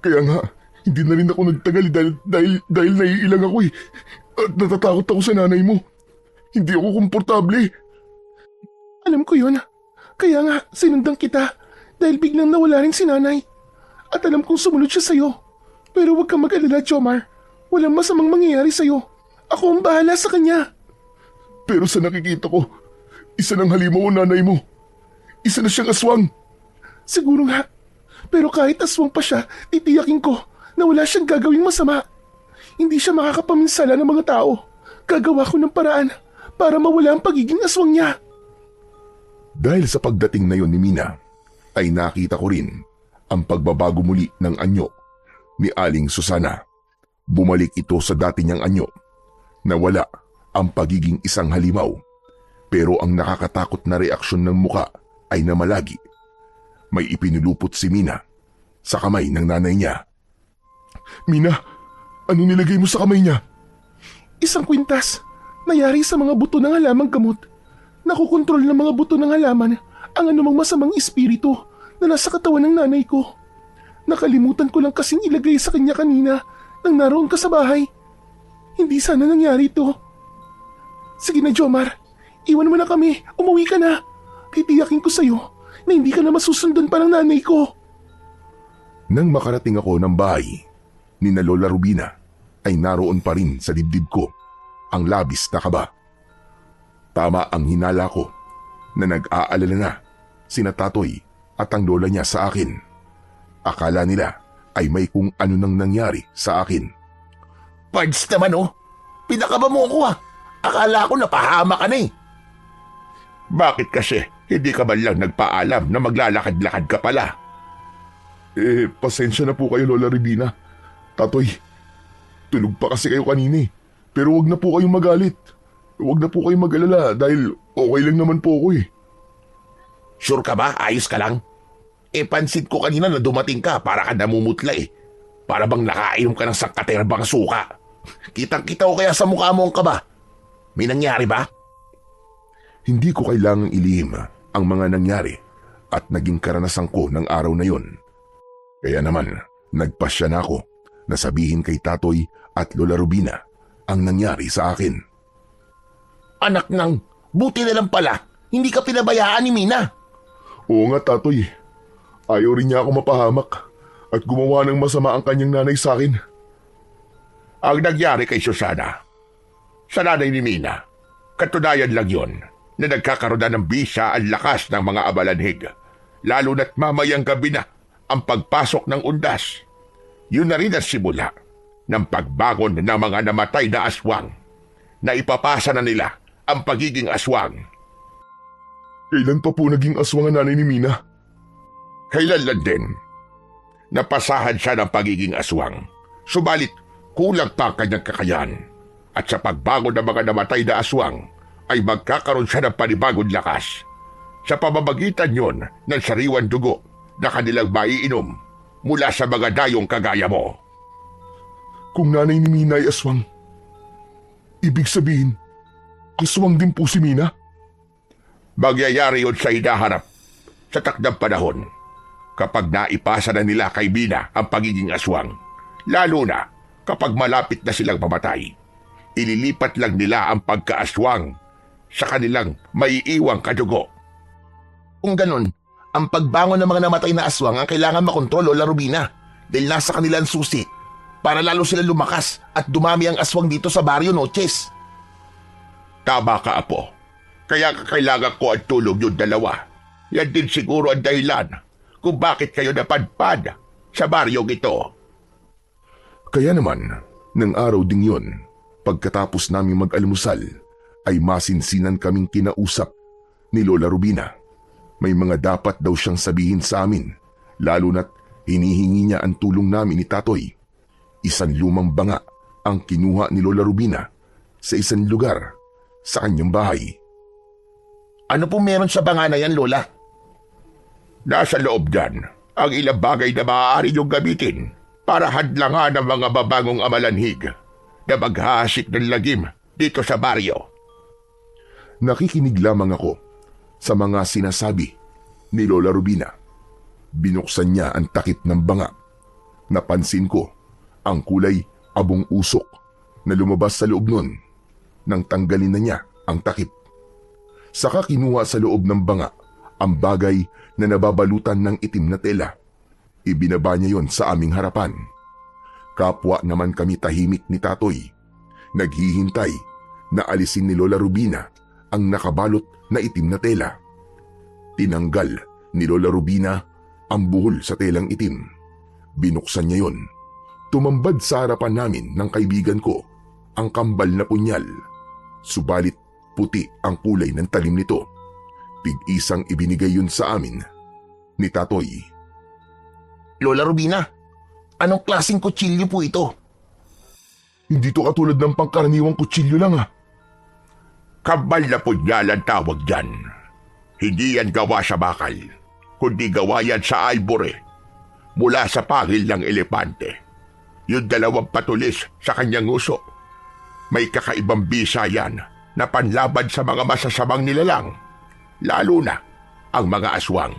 Kaya nga, hindi na rin ako nagtagal dahil naiilang ako eh. At natatakot ako sa nanay mo. Hindi ako komportable. Alam ko yun. Kaya nga, sinundan kita dahil biglang nawala rin si nanay. At alam kong sumunod siya sa'yo. Pero huwag kang mag-alala, Jomar. Walang masamang mangyayari sa'yo. Ako ang bahala sa kanya. Pero sa nakikita ko, isa ng halimaw ang nanay mo. Isa na siyang aswang. Siguro nga. Pero kahit aswang pa siya, titiyakin ko na wala siyang gagawing masama. Hindi siya makakapaminsala ng mga tao. Gagawa ko ng paraan para mawala ang pagiging aswang niya. Dahil sa pagdating na yon ni Mina, ay nakita ko rin ang pagbabago muli ng anyo ni Aling Susana. Bumalik ito sa dati niyang anyo. Nawala ang pagiging isang halimaw. Pero ang nakakatakot na reaksyon ng muka ay namalagi. May ipinulupot si Mina sa kamay ng nanay niya. Mina, ano nilagay mo sa kamay niya? Isang kwintas. Nayari sa mga buto ng halamang gamot. Nakukontrol ng mga buto ng halaman ang anumang masamang espiritu na nasa katawan ng nanay ko. Nakalimutan ko lang kasing ilagay sa kanya kanina nang naroon ka sa bahay. Hindi sana nangyari ito. Sige na, Jomar. Iwan mo na kami. Umuwi ka na. Titiyakin ko sa'yo na hindi ka na masusundan pa ng nanay ko. Nang makarating ako ng bahay ni na Lola Rubina, ay naroon pa rin sa dibdib ko ang labis na kaba. Tama ang hinala ko na nag-aalala na sina Tatoy at ang lola niya sa akin. Akala nila ay may kung ano nang nangyari sa akin. Pards naman oh. Pinakaba mo ako ah. Akala ko napahama ka na eh. Bakit kasi hindi ka man lang nagpaalam na maglalakad-lakad ka pala? Pasensya na po kayo, Lola Rubina. Tatoy, tulog pa kasi kayo kanina eh. Pero wag na po kayong magalit. Wag na po kayong mag-alala dahil okay lang naman po ako eh. Sure ka ba? Ayos ka lang? Pansin ko kanina na dumating ka para ka namumutla eh. Para bang nakainom ka ng sangkaterbang suka. Kitang-kita ko kaya sa mukha mo ang kaba. May nangyari ba? Hindi ko kailangang ilihim ang mga nangyari at naging karanasan ko ng araw na yon. Kaya naman, nagpasya na ako na sabihin kay Tatoy at Lola Rubina ang nangyari sa akin. Anak nang, buti na lang pala, hindi ka pinabayaan ni Mina. Oo nga, Tatoy. Ayaw rin niya ako mapahamak at gumawa ng masama ang kanyang nanay sa akin. Ang nangyari kay Susana, sa nanay ni Mina, katunayan lang yon na nagkakaroon na ng bisa ang lakas ng mga abalanhig, lalo na't mamayang gabi na ang pagpasok ng undas. Yun na rin ang simula ng pagbangon ng mga namatay na aswang na ipapasa na nila ang pagiging aswang. Kailan pa po naging aswang ang nanay ni Mina? Kailan lang din. Napasahan siya ng pagiging aswang. Subalit, kulang pa ang kanyang kakayahan. At sa pagbangon ng mga namatay na aswang, ay magkakaroon siya ng panibagong lakas. Sa pamamagitan yon ng sariwan dugo na kanilang maiinom mula sa mga dayong kagaya mo. Kung nanay ni Mina ay aswang, ibig sabihin, aswang din po si Mina? Magyayari yun sa hinaharap sa takdang panahon kapag naipasa na nila kay Mina ang pagiging aswang. Lalo na kapag malapit na silang mamatay. Ililipat lang nila ang pagkaaswang sa kanilang maiiwang kadugo. Kung ganun, ang pagbangon ng mga namatay na aswang ang kailangan makontrol, Lola Rubina, dahil nasa kanila ang susi para lalo sila lumakas at dumami ang aswang dito sa Barrio Noches. Tama ka, Apo. Kaya kailangan ko ang tulong yung dalawa. Yan din siguro ang dahilan kung bakit kayo napadpad sa baryong ito. Kaya naman, ng araw ding yon, pagkatapos namin mag-almusal, ay masinsinan kaming kinausap ni Lola Rubina. May mga dapat daw siyang sabihin sa amin, lalo na't hinihingi niya ang tulong namin ni Tatoy. Isang lumang banga ang kinuha ni Lola Rubina sa isang lugar sa kanyang bahay. Ano po meron sa banga na yan, Lola? Nasa loob dyan ang ilang bagay na maaari niyong gamitin para hadlangan ang mga babangong amalanhig na maghahasik ng lagim dito sa baryo. Nakikinig lamang ako sa mga sinasabi ni Lola Rubina. Binuksan niya ang takip ng banga. Napansin ko ang kulay abong usok na lumabas sa loob nun nang tanggalin na niya ang takip. Saka kinuha sa loob ng banga ang bagay na nababalutan ng itim na tela. Ibinaba niya yon sa aming harapan. Kapwa naman kami tahimik ni Tatoy. Naghihintay na alisin ni Lola Rubina ang nakabalot na itim na tela. Tinanggal ni Lola Rubina ang buhol sa telang itim. Binuksan niya yon. Tumambad sa harapan namin ng kaibigan ko ang kambal na punyal. Subalit puti ang kulay ng talim nito. Tig-isang ibinigay yun sa amin ni Tatoy. Lola Rubina, anong klaseng kutsilyo po ito? Hindi to katulad ng pangkaraniwang kutsilyo lang Kambal na punyal ang tawag dyan. Hindi yan gawa sa bakal, kundi gawa yan sa ivory. Mula sa pangil ng elepante. Yung dalawang patulis sa kanyang uso. May kakaibang bisa yan na panlaban sa mga masasamang nilalang. Lalo na ang mga aswang.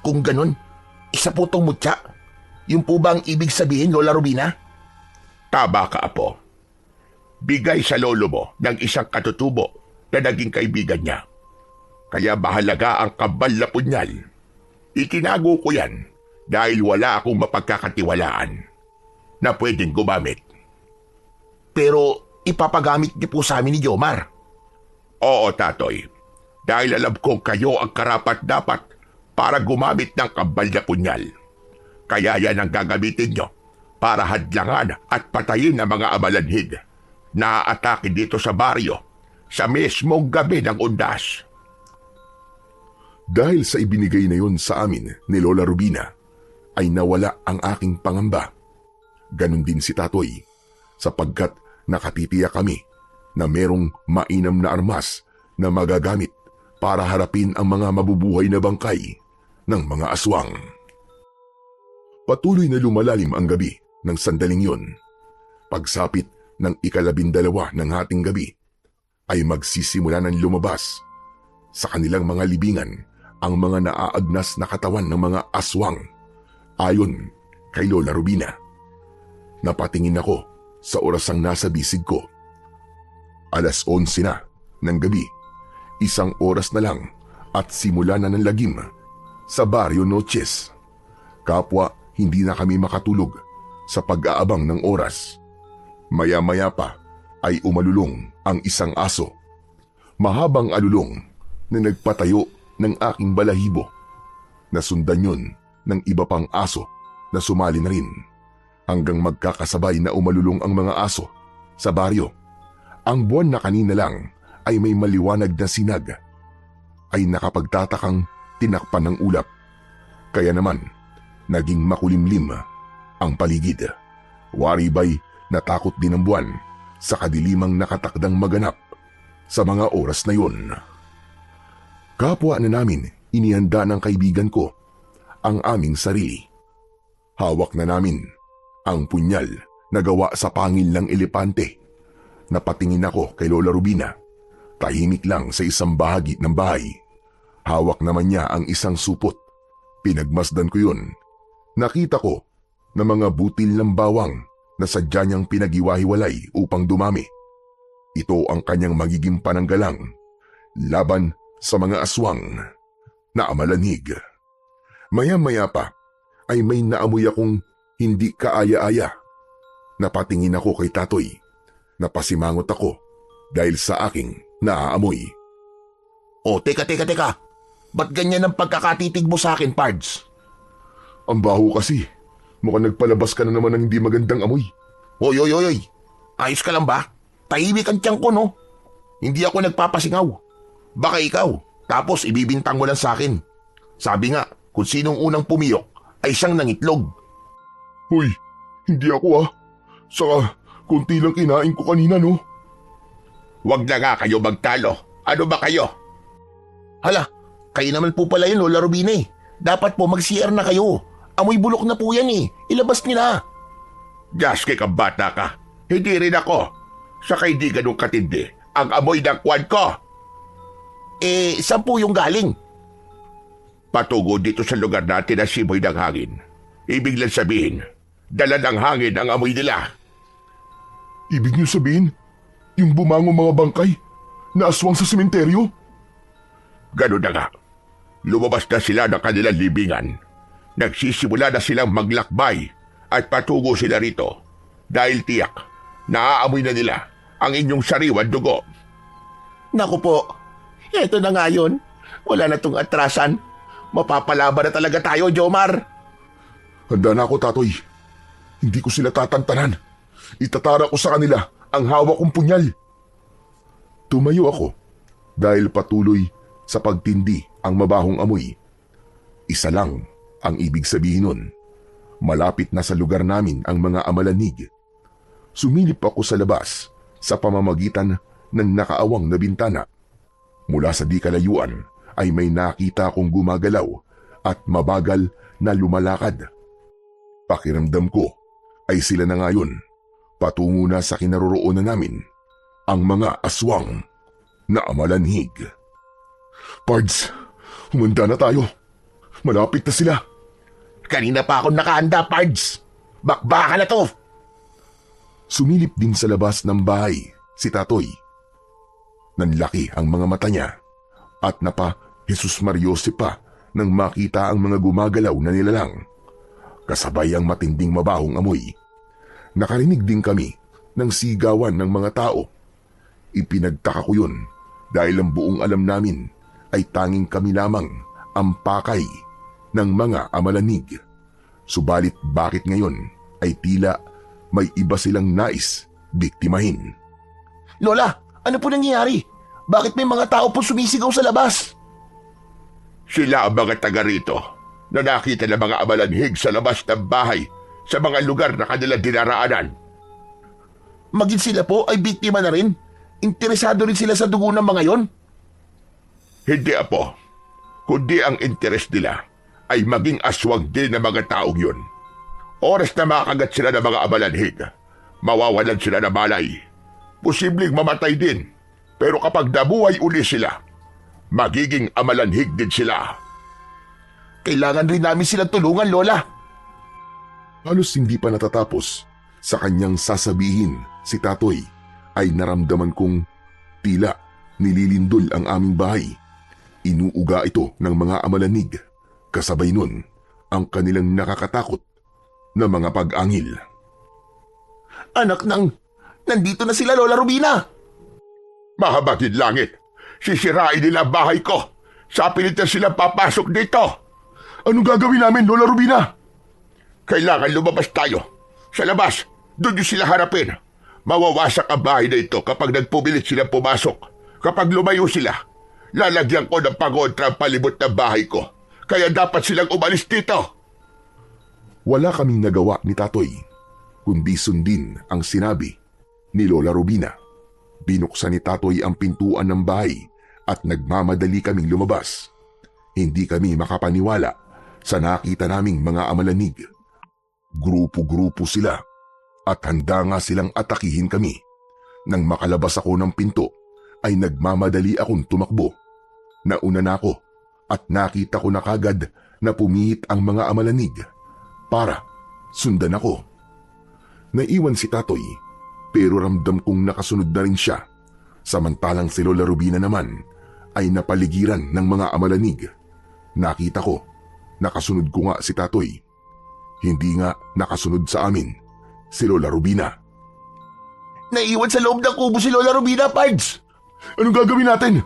Kung ganun, isa po tong mutya. Yung po ba ang ibig sabihin, Lola Rubina? Tama ka, Apo. Bigay sa lolo mo ng isang katutubo na naging kaibigan niya. Kaya mahalaga ang kambal na punyal. Itinago ko yan dahil wala akong mapagkakatiwalaan na pwedeng gumamit. Pero ipapagamit niyo po sa amin ni Jomar. Oo, Tatoy. Dahil alam kong kayo ang karapat-dapat para gumamit ng kambal na punyal. Kaya yan ang gagamitin nyo para hadlangan at patayin ang mga amalanhid na aatake dito sa baryo sa mismong gabi ng undas. Dahil sa ibinigay na yon sa amin ni Lola Rubina, ay nawala ang aking pangamba. Ganon din si Tatoy, sapagkat nakatitiyak kami na merong mainam na armas na magagamit para harapin ang mga mabubuhay na bangkay ng mga aswang. Patuloy na lumalalim ang gabi ng sandaling yon. Pagsapit ng 12 ng hating gabi, ay magsisimula ng lumabas sa kanilang mga libingan ang mga naaagnas na katawan ng mga aswang, ayon kay Lola Rubina. Napatingin ako sa orasang nasa bisig ko. 11:00 na ng gabi, 1 oras na lang at simula na ng lagim sa Barrio Noches. Kapwa hindi na kami makatulog sa pag-aabang ng oras. Maya-maya pa ay umalulong ang isang aso. Mahabang alulong na nagpatayo ng aking balahibo. Nasundan yun ng iba pang aso na sumali na rin. Hanggang magkakasabay na umalulong ang mga aso sa baryo. Ang buwan na kanina lang ay may maliwanag na sinag ay nakapagtatakang tinakpan ng ulap. Kaya naman, naging makulimlim ang paligid. Waribay natakot din ang buwan sa kadilimang nakatakdang maganap sa mga oras na yun. Kapwa na namin inihanda ng kaibigan ko ang aming sarili. Hawak na namin ang punyal na gawa sa pangil ng elepante. Napatingin ako kay Lola Rubina. Tahimik lang sa isang bahagi ng bahay. Hawak naman niya ang isang supot. Pinagmasdan ko yun. Nakita ko na mga butil ng bawang na sadya niyang pinag-iwahiwalay upang dumami. Ito ang kanyang magiging pananggalang laban sa mga aswang na amalanhig. Maya-maya pa ay may naamoy akong hindi kaaya-aya. Napatingin ako kay Tatoy. Napasimangot ako dahil sa aking naaamoy. O, teka. Ba't ganyan ang pagkakatitig mo sa akin, Pards? Ang baho kasi. Mukhang nagpalabas ka na naman ng hindi magandang amoy. Oy. Ayos ka lang ba? Tahimik ang tiyan ko, no? Hindi ako nagpapasingaw. Baka ikaw, tapos ibibintang mo lang sa akin. Sabi nga, kung sinong unang pumiyok ay siyang nangitlog. Hoy, hindi ako Saka, kunti lang kinain ko kanina, no? Huwag na nga kayo magtalo. Ano ba kayo? Hala, kayo naman po pala yun, Lola Rubina eh. Dapat po mag-CR na kayo. Amoy bulok na po yan eh. Ilabas nila. Gaske ka bata ka. Hindi rin ako. Saka hindi ganun katindi ang amoy ng kwan ko. Saan po yung galing? Patungo dito sa lugar natin na simoy ng hangin. Ibig lang sabihin, dala ng hangin ang amoy nila. Ibig niyo sabihin, yung bumangong mga bangkay na aswang sa sementeryo? Ganun na nga. Lumabas na sila ng kanilang libingan. Nagsisimula na silang maglakbay at patungo sila rito dahil tiyak, naaamoy na nila ang inyong sariwan dugo. Naku po, eto na nga yun. Wala na tong atrasan. Mapapalaban na talaga tayo, Jomar. Handa na ako, Tatoy. Hindi ko sila tatantanan. Itatara ko sa kanila ang hawak kong punyal. Tumayo ako dahil patuloy sa pagtindi ang mabahong amoy. Isa lang ang ibig sabihin nun. Malapit na sa lugar namin ang mga amalanig. Sumilip ako sa labas sa pamamagitan ng nakaawang na bintana. Mula sa di kalayuan ay may nakita akong gumagalaw at mabagal na lumalakad. Pakiramdam ko ay sila na ngayon, patungo na sa kinaroroonan namin, ang mga aswang na amalanhig. Pards, humanda na tayo. Malapit na sila. Kanina pa ako nakahanda, Pards. Bakbaka na to. Sumilip din sa labas ng bahay si Tatoy. Nanlaki ang mga mata niya at napa Jesus Mariose pa nang makita ang mga gumagalaw na nilalang. Kasabay ang matinding mabahong amoy. Nakarinig din kami ng sigawan ng mga tao. Ipinagtaka ko yun dahil ang buong alam namin ay tanging kami lamang ang pakay ng mga amalanig. Subalit bakit ngayon ay tila may iba silang nais biktimahin? Lola, ano po nangyayari? Bakit may mga tao po sumisigaw sa labas? Sila ang mga taga rito na nakita ng mga amalanhig sa labas ng bahay sa mga lugar na kanilang dinaraanan. Maging sila po ay biktima na rin? Interesado rin sila sa dugo ng mga yon? Hindi, Apo. Kundi ang interes nila ay maging aswang din ng mga taong yun. Oras na makagat sila ng mga amalanhig, mawawalan sila ng malay. Posibleng mamatay din. Pero kapag nabuhay uli sila, magiging amalanhig din sila. Kailangan rin namin silang tulungan, Lola. Halos hindi pa natatapos sa kanyang sasabihin si Tatoy ay naramdaman kong tila nililindol ang aming bahay. Inuuga ito ng mga amalanig. Kasabay nun ang kanilang nakakatakot na mga pag-angil. Anak nang, nandito na sila, Lola Rubina. Mahabagin langit, sisirain nila ang bahay ko. Sa pilitan silang papasok dito. Anong gagawin namin, Lola Rubina? Kailangan lumabas tayo. Sa labas, doon nyo sila harapin. Mawawasak ang bahay na ito kapag nagpumilit silang pumasok. Kapag lumayo sila, lalagyan ko ng pagontra ang palibot ng bahay ko. Kaya dapat silang umalis dito. Wala kaming nagawa ni Tatoy, kundi sundin ang sinabi ni Lola Rubina. Binuksan ni Tatoy ang pintuan ng bahay at nagmamadali kaming lumabas. Hindi kami makapaniwala sa nakita naming mga amalanig. Grupo-grupo sila at handa nga silang atakihin kami. Nang makalabas ako ng pinto ay nagmamadali akong tumakbo. Nauna na ako at nakita ko na kagad na pumihit ang mga amalanig para sundan ako. Naiwan si Tatoy pero ramdam kong nakasunod na rin siya. Samantalang si Lola Rubina naman ay napaligiran ng mga amalanig. Nakita ko, nakasunod ko nga si Tatoy. Hindi nga nakasunod sa amin si Lola Rubina. Naiwan sa loob ng kubo si Lola Rubina, Pards. Anong gagawin natin?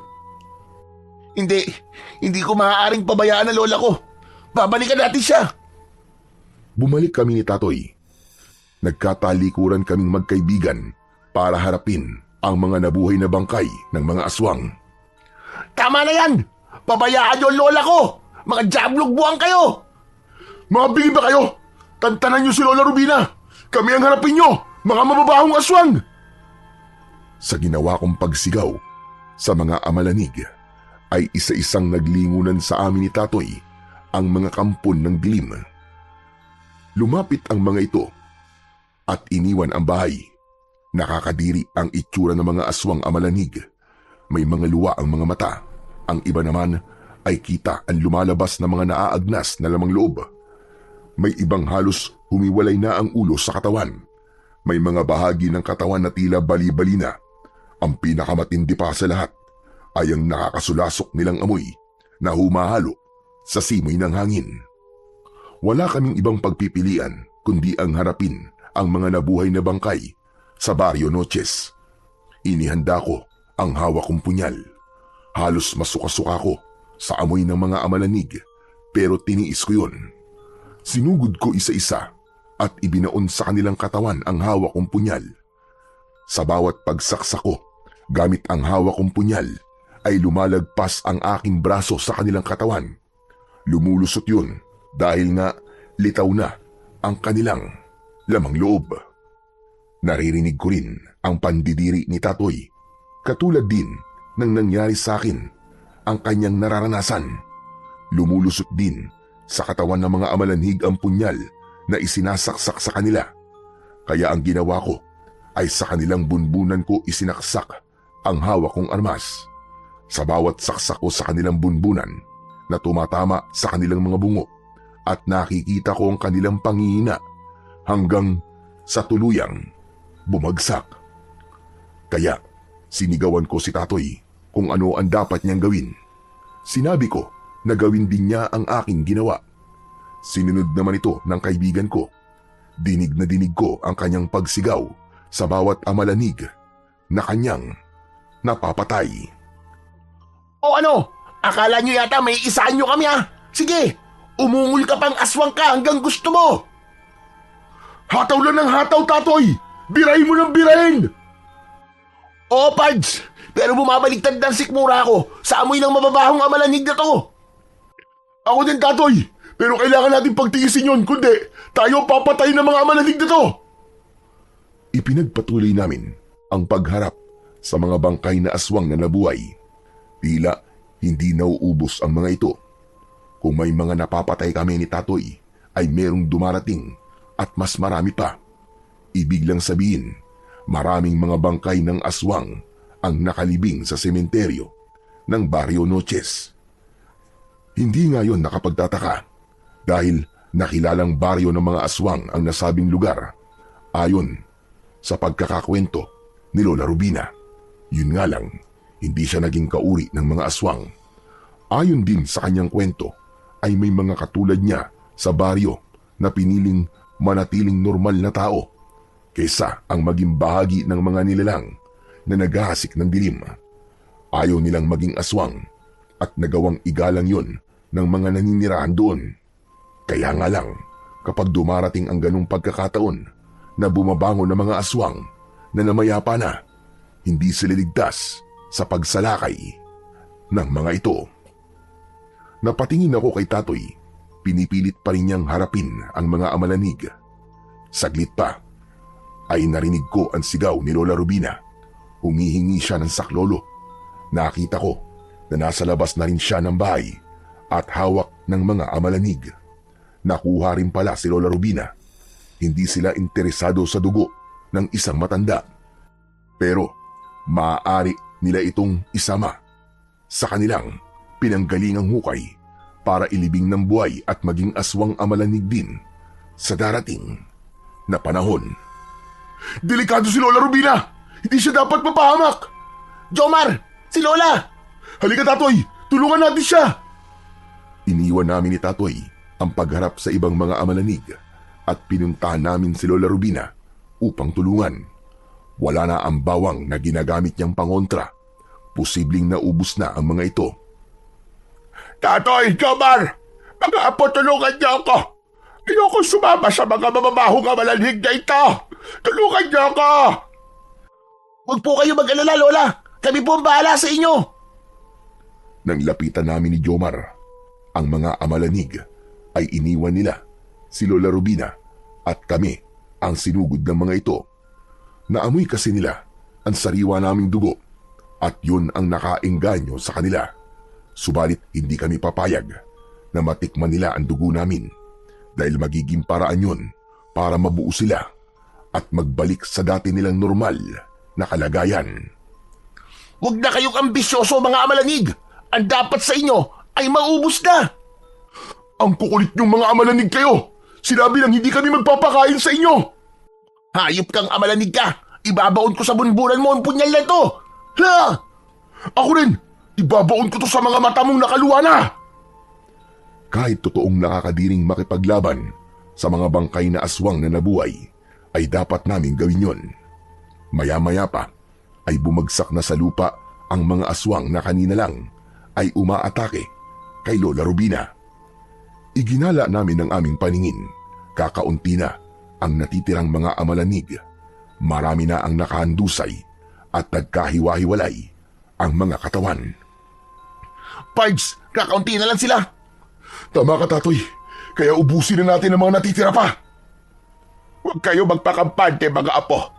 Hindi ko maaaring pabayaan ang lola ko. Babalikan natin siya. Bumalik kami ni Tatoy. Nagkatalikuran kaming magkaibigan para harapin ang mga nabuhay na bangkay ng mga aswang. Tama na yan! Pabayaan niyo ang lola ko! Mga jablog buwang kayo! Mabili ba kayo? Tantanan niyo si Lola Rubina! Kami ang harapin niyo, mga mababahong aswang! Sa ginawa kong pagsigaw sa mga amalanig, ay isa-isang naglingunan sa amin ni Tatoy ang mga kampon ng dilim. Lumapit ang mga ito at iniwan ang bahay. Nakakadiri ang itsura ng mga aswang amalanig. May mga luwa ang mga mata. Ang iba naman ay kita ang lumalabas na mga naaagnas na lamang loob. May ibang halos humiwalay na ang ulo sa katawan. May mga bahagi ng katawan na tila bali-bali na. Ang pinakamatindi pa sa lahat ay ang nakakasulasok nilang amoy na humahalo sa simoy ng hangin. Wala kaming ibang pagpipilian kundi ang harapin ang mga nabuhay na bangkay sa Barrio Noches. Inihanda ko ang hawak kong punyal. Halos masuka-suka ko sa amoy ng mga amalanig pero tiniis ko yun. Sinugod ko isa-isa at ibinaon sa kanilang katawan ang hawak kong punyal. Sa bawat pagsaksak ko gamit ang hawak kong punyal ay lumalagpas ang aking braso sa kanilang katawan. Lumulusot yun dahil nga litaw na ang kanilang lamang loob. Naririnig ko rin ang pandidiri ni Tatoy. Katulad din ng nangyari sa akin ang kanyang nararanasan. Lumulusot din sa katawan ng mga amalanhig ang punyal na isinasaksak sa kanila. Kaya ang ginawa ko ay sa kanilang bunbunan ko isinaksak ang hawak kong armas. Sa bawat saksak ko sa kanilang bunbunan na tumatama sa kanilang mga bungo at nakikita ko ang kanilang pangihina hanggang sa tuluyang bumagsak. Kaya sinigawan ko si Tatoy kung ano ang dapat niyang gawin. Sinabi ko na gawin din niya ang aking ginawa. Sinunod naman ito ng kaibigan ko. Dinig na dinig ko ang kanyang pagsigaw sa bawat amalanig na kanyang napapatay. O ano? Akala nyo yata may isaan nyo kami ha? Sige, umungol ka pang aswang ka hanggang gusto mo. Hataw lang ng hataw, Tatoy! Birahin mo ng birahin! Oo, Pards, pero bumabaligtad ng sikmura ako sa amoy ng mababahong amalanig na to. Ako din, Tatoy! Pero kailangan natin pagtiisin yun, kundi tayo papatay ng mga amalanig na to! Ipinagpatuloy namin ang pagharap sa mga bangkay na aswang na nabuhay. Tila hindi nauubos ang mga ito. Kung may mga napapatay kami ni Tatoy, ay merong dumarating at mas marami pa. Ibig lang sabihin, maraming mga bangkay ng aswang ang nakalibing sa sementeryo ng Barrio Noches. Hindi nga yun nakapagtataka dahil nakilalang baryo ng mga aswang ang nasabing lugar ayon sa pagkakakwento ni Lola Rubina. Yun nga lang, hindi siya naging kauri ng mga aswang. Ayon din sa kanyang kwento ay may mga katulad niya sa baryo na piniling manatiling normal na tao kaysa ang maging bahagi ng mga nilalang na naghahasik ng dilim. Ayaw nilang maging aswang at nagawang igalang yon ng mga naninirahan doon. Kaya nga lang, kapag dumarating ang ganong pagkakataon na bumabangon ng mga aswang na namayapa na, hindi sila ligtas sa pagsalakay ng mga ito. Napatingin ako kay Tatoy, pinipilit pa rin niyang harapin ang mga amalanig. Saglit pa, ay narinig ko ang sigaw ni Lola Rubina. Humihingi siya ng saklolo. Nakita ko na nasa labas na rin siya ng bahay at hawak ng mga amalanig. Nakuha rin pala si Lola Rubina. Hindi sila interesado sa dugo ng isang matanda. Pero maaari nila itong isama sa kanilang pinanggalingang hukay para ilibing ng buhay at maging aswang amalanig din sa darating na panahon. Delikado si Lola Rubina! Hindi siya dapat mapahamak! Jomar! Si Lola! Halika, Tatoy! Tulungan natin siya! Iniwan namin ni Tatoy ang pagharap sa ibang mga amalanig at pinuntahan namin si Lola Rubina upang tulungan. Wala na ang bawang na ginagamit niyang pangontra. Posibleng naubos na ang mga ito. Tatoy, Jomar! Mga apo, tulungan niyo ako! Ayoko sumama sa mga mamamahong amalanhig na ito! Tulungan niyo ako! Huwag po kayo mag-alala, Lola! Kami po ang bahala sa inyo! Nang lapitan namin ni Jomar, ang mga amalanig ay iniwan nila si Lola Rubina at kami ang sinugod ng mga ito. Naamoy kasi nila ang sariwa naming dugo at yun ang nakaengganyo sa kanila. Subalit hindi kami papayag na matikman nila ang dugo namin dahil magiging paraan yun para mabuo sila at magbalik sa dati nilang normal na kalagayan. Huwag na kayong ambisyoso, mga amalanig! Ang dapat sa inyo ay maubos na. Ang kukulit niyong mga amalanig kayo! Sinabi lang hindi kami magpapakain sa inyo! Hayop kang amalanig ka. Ibabaon ko sa bunbunan mo ang punyal na ito. Ha! Ako rin! Ibabaon ko to sa mga mata mong nakaluwa na! Kahit totoong nakakadiring makipaglaban sa mga bangkay na aswang na nabuhay, ay dapat namin gawin yon. Maya-maya pa ay bumagsak na sa lupa ang mga aswang na kanina lang ay umaatake kay Lola Rubina. Iginala namin ang aming paningin. Kakaunti na ang natitirang mga amalanig. Marami na ang nakahandusay at nagkahiwa-hiwalay ang mga katawan. Pards, kakaunti na lang sila. Tama ka, Tatoy. Kaya ubusin na natin ang mga natitira pa. Huwag kayo magpakampante, mga apo.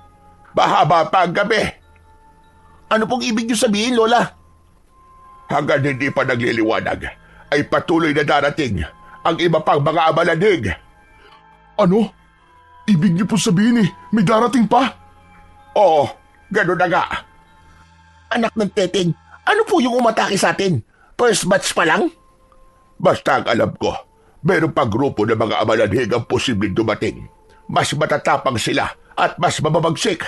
Mahaba pa ang gabi. Ano pong ibig niyo sabihin, Lola? Hanggang hindi pa nagliliwanag, ay patuloy na darating ang iba pang mga amalanig. Ano? Ibig niyo po sabihin may darating pa? Oo, gano'n na nga. Anak ng teteng, ano po yung umatake sa atin? First batch pa lang? Basta ang alam ko, meron pa grupo ng mga amalanig ang posibleng dumating. Mas matatapang sila at mas mababagsik.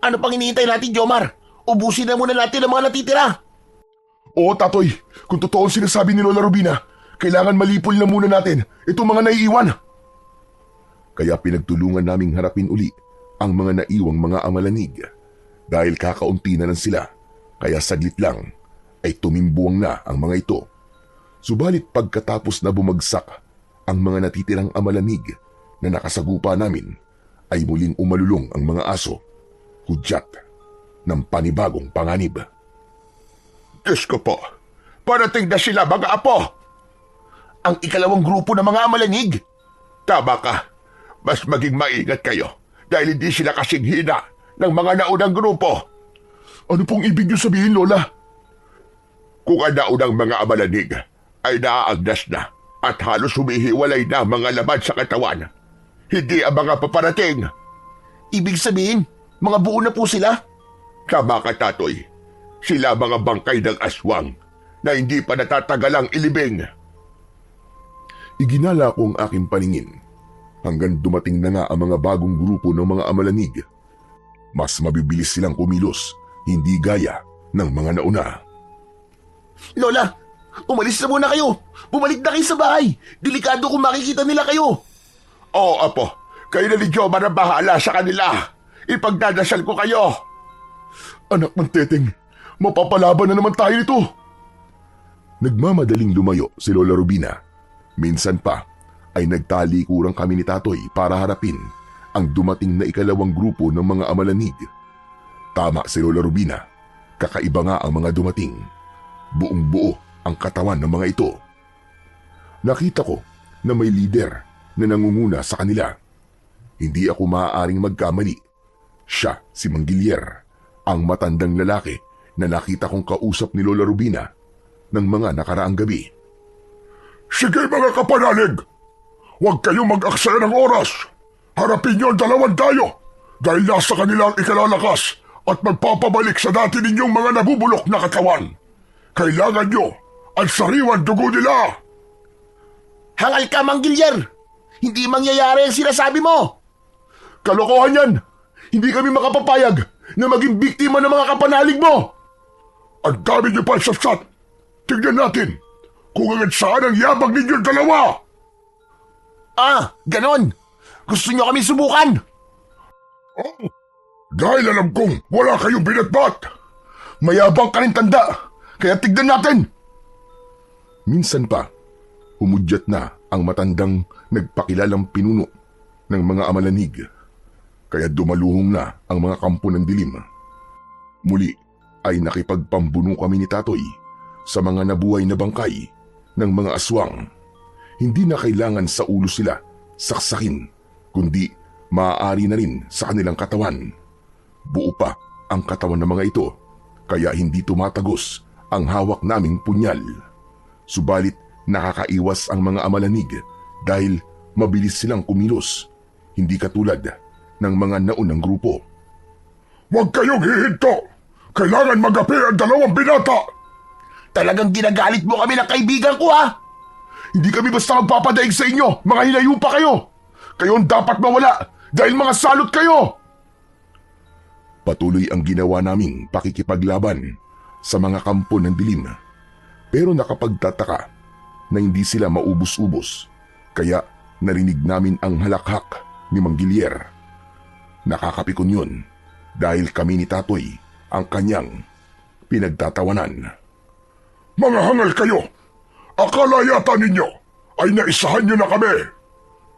Ano pang iniintay natin, Jomar? Ubusin na muna natin ang mga natitira. Oo, Tatoy. Kung totoo ang sinasabi ni Lola Rubina, kailangan malipol na muna natin itong mga naiiwan. Kaya pinagtulungan naming harapin uli ang mga naiwang mga amalanig. Dahil kakaunti na lang sila, kaya saglit lang ay tumimbuwang na ang mga ito. Subalit pagkatapos na bumagsak ang mga natitirang amalanig na nakasagupa namin, ay muling umalulong ang mga aso, hudyat ng panibagong panganib. Diyos ko po, parating na sila, mga apo. Ang ikalawang grupo ng mga amalanig? Tama ka. Mas maging maingat kayo dahil hindi sila kasing hina ng mga naunang grupo. Ano pong ibig niyo sabihin, Lola? Kung ang naunang mga amalanig ay naaagdas na at halos humihiwalay na mga laman sa katawan, hindi ang mga paparating. Ibig sabihin, mga buo na po sila? Tama ka, Tatoy. Sila mga bangkay ng aswang na hindi pa natatagalang ilibing. Iginala ko ang aking paningin hanggang dumating na nga ang mga bagong grupo ng mga amalanig. Mas mabibilis silang kumilos, hindi gaya ng mga nauna. Lola, umalis na muna kayo. Bumalik na kayo sa bahay. Delikado kung makikita nila kayo. Oo, apo. Kayo na ni Jomar ang bahala sa kanila. Ipagdadasal ko kayo. Anak ng teteng, mapapalaban na naman tayo nito. Nagmamadaling lumayo si Lola Rubina. Minsan pa ay nagtalikurang kami ni Tatoy para harapin ang dumating na ikalawang grupo ng mga amalanig. Tama si Lola Rubina, kakaiba nga ang mga dumating. Buong buo ang katawan ng mga ito. Nakita ko na may lider na nangunguna sa kanila. Hindi ako maaaring magkamali. Siya si Manggilier, ang matandang lalaki na nakita kong kausap ni Lola Rubina ng mga nakaraang gabi. Sige mga kapanalig, huwag kayong mag-aksaya ng oras. Harapin niyo ang dalawang dayo dahil nasa kanila ang ikalalakas at magpapabalik sa dati ninyong mga nabubulok na katawan. Kailangan niyo ang sariwan dugo nila. Hangal ka, Manggilier! Hindi mangyayari ang sinasabi mo! Kalokohan yan! Hindi kami makapapayag na maging biktima ng mga kapanalig mo! Ang dami niyo pa sa sat. Tignan natin kung hanggang saan ang yabang ninyong dalawa. Ah, ganon! Gusto niyo kami subukan? Oh, dahil alam kong wala kayong binatbat. Mayabang ka rin tanda, kaya tignan natin! Minsan pa, humudyat na ang matandang nagpakilalang pinuno ng mga amalanig. Kaya dumaluhong na ang mga kampo ng dilim. Muli ay nakipagpambuno kami ni Tatoy sa mga nabuhay na bangkay ng mga aswang. Hindi na kailangan sa ulo sila saksakin, kundi maaari na rin sa kanilang katawan. Buo pa ang katawan ng mga ito, kaya hindi tumatagos ang hawak naming punyal. Subalit nakakaiwas ang mga amalanig dahil mabilis silang kumilos, hindi katulad ng mga naunang grupo. Huwag kayong hihinto! Kailangan magapi ang dalawang binata! Talagang ginagalit mo kami ng kaibigan ko, ha? Hindi kami basta magpapadaig sa inyo, mga hilayo pa kayo. Kayo ang dapat mawala dahil mga salot kayo. Patuloy ang ginawa naming pakikipaglaban sa mga kampo ng dilim. Pero nakapagtataka na hindi sila maubos-ubos. Kaya narinig namin ang halakhak ni Mang Gilier. Nakakapikon yun dahil kami ni Tatoy ang kanyang pinagtatawanan. Mga hangal kayo! Akala yata ninyo ay naisahan nyo na kami.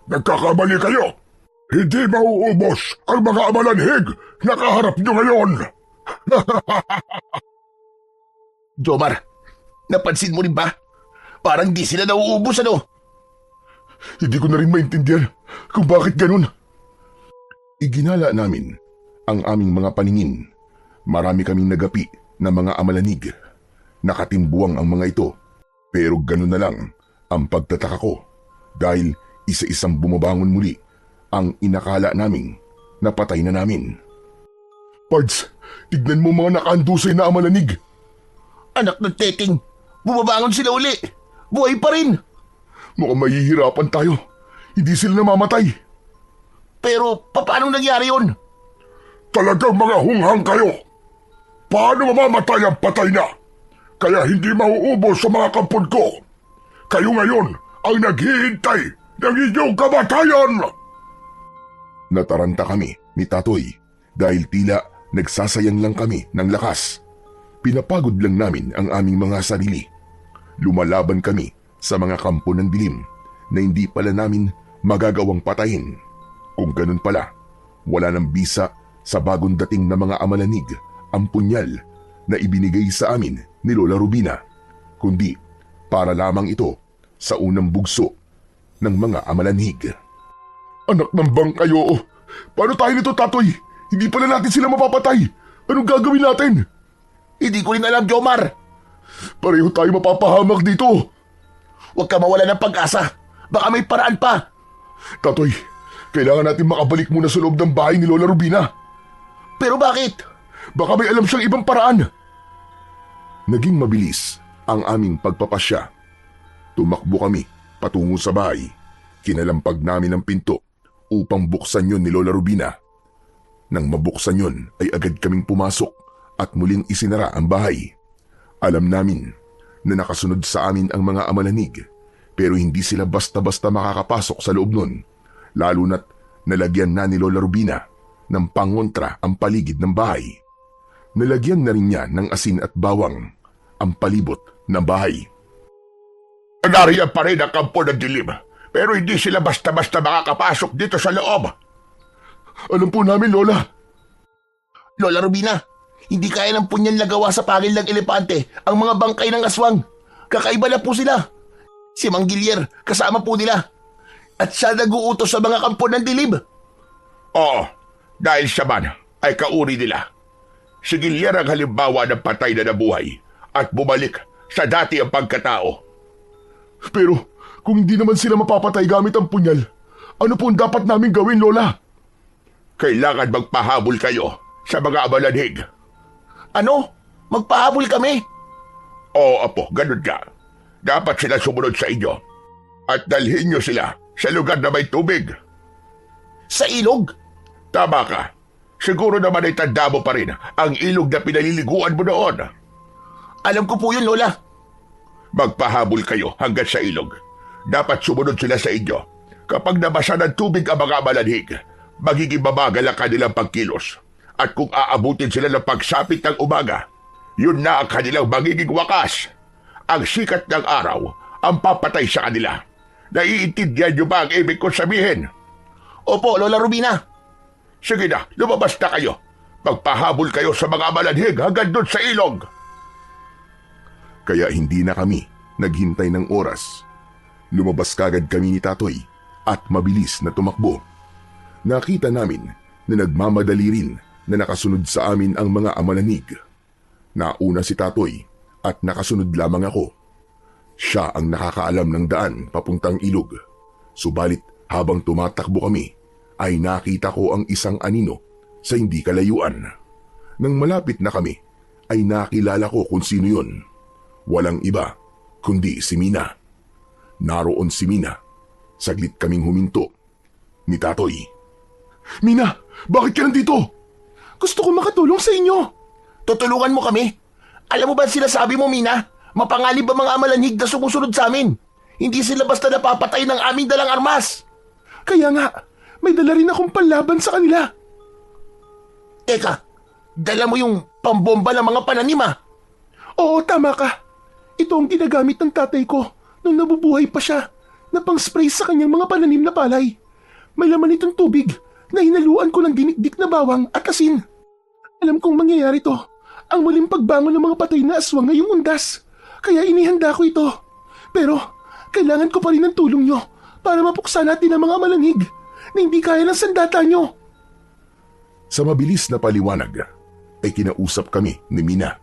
Nagkakamali kayo. Hindi mauubos ang mga amalanhig na kaharap nyo ngayon. Jomar, napansin mo rin ba? Parang di sila nauubos, ano? Hindi ko na rin maintindihan kung bakit ganun. Iginala namin ang aming mga paningin. Marami kaming nagapi na mga amalanig. Nakatimbuang ang mga ito. Pero ganun na lang ang pagtataka ko dahil isa-isang bumabangon muli ang inakala naming napatay na namin. Pards, tignan mo mga nakaandusay na amalanig. Anak ng teting, bumabangon sila uli. Buhay pa rin. Mukhang mahihirapan tayo. Hindi sila namamatay. Pero paano nangyari yun? Talagang mga hunghang kayo. Paano mamamatay ang patay na? Kaya hindi mauubos sa mga kampon ko. Kayo ngayon ang naghihintay ng inyong kamatayan. Nataranta kami ni Tatoy dahil tila nagsasayang lang kami ng lakas. Pinapagod lang namin ang aming mga sarili. Lumalaban kami sa mga kampo ng dilim na hindi pala namin magagawang patayin. Kung ganun pala, wala nang bisa sa bagong dating na mga amalanig ang punyal na ibinigay sa amin ni Lola Rubina, kundi para lamang ito sa unang bugso ng mga amalanhig. Anak ng bangkayo, paano tayo nito, Tatoy? Hindi pala natin sila mapapatay. Anong gagawin natin? Hindi ko rin alam, Jomar. Pareho tayo mapapahamak dito. Huwag ka mawala ng pag-asa. Baka may paraan pa. Tatoy, kailangan natin makabalik muna sa loob ng bahay ni Lola Rubina. Pero bakit? Baka may alam siyang ibang paraan. Naging mabilis ang aming pagpapasya. Tumakbo kami patungo sa bahay. Kinalampag namin ang pinto upang buksan yun ni Lola Rubina. Nang mabuksan yun ay agad kaming pumasok at muling isinara ang bahay. Alam namin na nakasunod sa amin ang mga amalanig pero hindi sila basta-basta makakapasok sa loob nun, lalo na't nalagyan na ni Lola Rubina ng pangontra ang paligid ng bahay. Nalagyan na rin niya ng asin at bawang ang palibot ng bahay. Nariyan pa rin ang kampo ng dilim, pero hindi sila basta-basta makakapasok dito sa loob. Alam po namin, Lola. Lola Rubina, hindi kaya ng punyan lagawa sa pagil ng elepante ang mga bangkay ng aswang. Kakaiba na po sila. Si Mang Gilier, kasama po nila. At siya nag-uutos sa mga kampo ng dilim. Oo, dahil siya man ay kauri nila. Si Gilier ang halimbawa ng patay na nabuhay at bumalik sa dati ang pagkatao. Pero kung hindi naman sila mapapatay gamit ang punyal, ano po ang dapat namin gawin, Lola? Kailangan magpahabol kayo sa mga amalanhig. Ano? Magpahabol kami? Oo, apo, ganun ka. Dapat sila sumunod sa inyo at dalhin nyo sila sa lugar na may tubig. Sa ilog? Tama ka. Siguro naman ay tanda mo pa rin ang ilog na pinaliliguan mo noon. Alam ko po yun, Lola. Magpahabol kayo hanggang sa ilog. Dapat sumunod sila sa inyo. Kapag nabasa ng tubig ang mga amalanhig, magiging mabagal ang kanilang pagkilos. At kung aabutin sila ng pagsapit ng umaga, yun na ang kanilang magiging wakas. Ang sikat ng araw ang papatay sa kanila. Naiintindihan niyo ba ang ibig kong sabihin? Opo, Lola Rubina. Sige na, lumabas na kayo. Magpahabol kayo sa mga amalanhig hanggang doon sa ilog. Kaya hindi na kami naghintay ng oras. Lumabas kagad kami ni Tatoy at mabilis na tumakbo. Nakita namin na nagmamadali rin na nakasunod sa amin ang mga amalanig. Nauna si Tatoy at nakasunod lamang ako. Siya ang nakakaalam ng daan papuntang ilog. Subalit habang tumatakbo kami, ay nakita ko ang isang anino sa hindi kalayuan. Nang malapit na kami, ay nakilala ko kung sino yun. Walang iba kundi si Mina. Naroon si Mina. Saglit kaming huminto ni Tatoy. Mina, bakit ka nandito? Gusto ko makatulong sa inyo. Tutulungan mo kami? Alam mo ba sila sabi mo, Mina? Mapangalib ang mga amalanhig na sumusunod sa amin. Hindi sila basta napapatay ng aming dalang armas. Kaya nga, may dala rin akong panlaban sa kanila. Eka, dala mo yung pambomba ng mga pananim ah. Oo, tama ka. Ito ang ginagamit ng tatay ko nung nabubuhay pa siya na pang-spray sa kanyang mga pananim na palay. May laman itong tubig na hinaluan ko ng dinikdik na bawang at asin. Alam kong mangyayari to. Ang muling pagbangon ng mga patay na aswang ngayong undas. Kaya inihanda ko ito. Pero kailangan ko pa rin ng tulong nyo para mapuksa natin ang mga malanhig na hindi kaya ng sandata nyo. Sa mabilis na paliwanag ay kinausap kami ni Mina.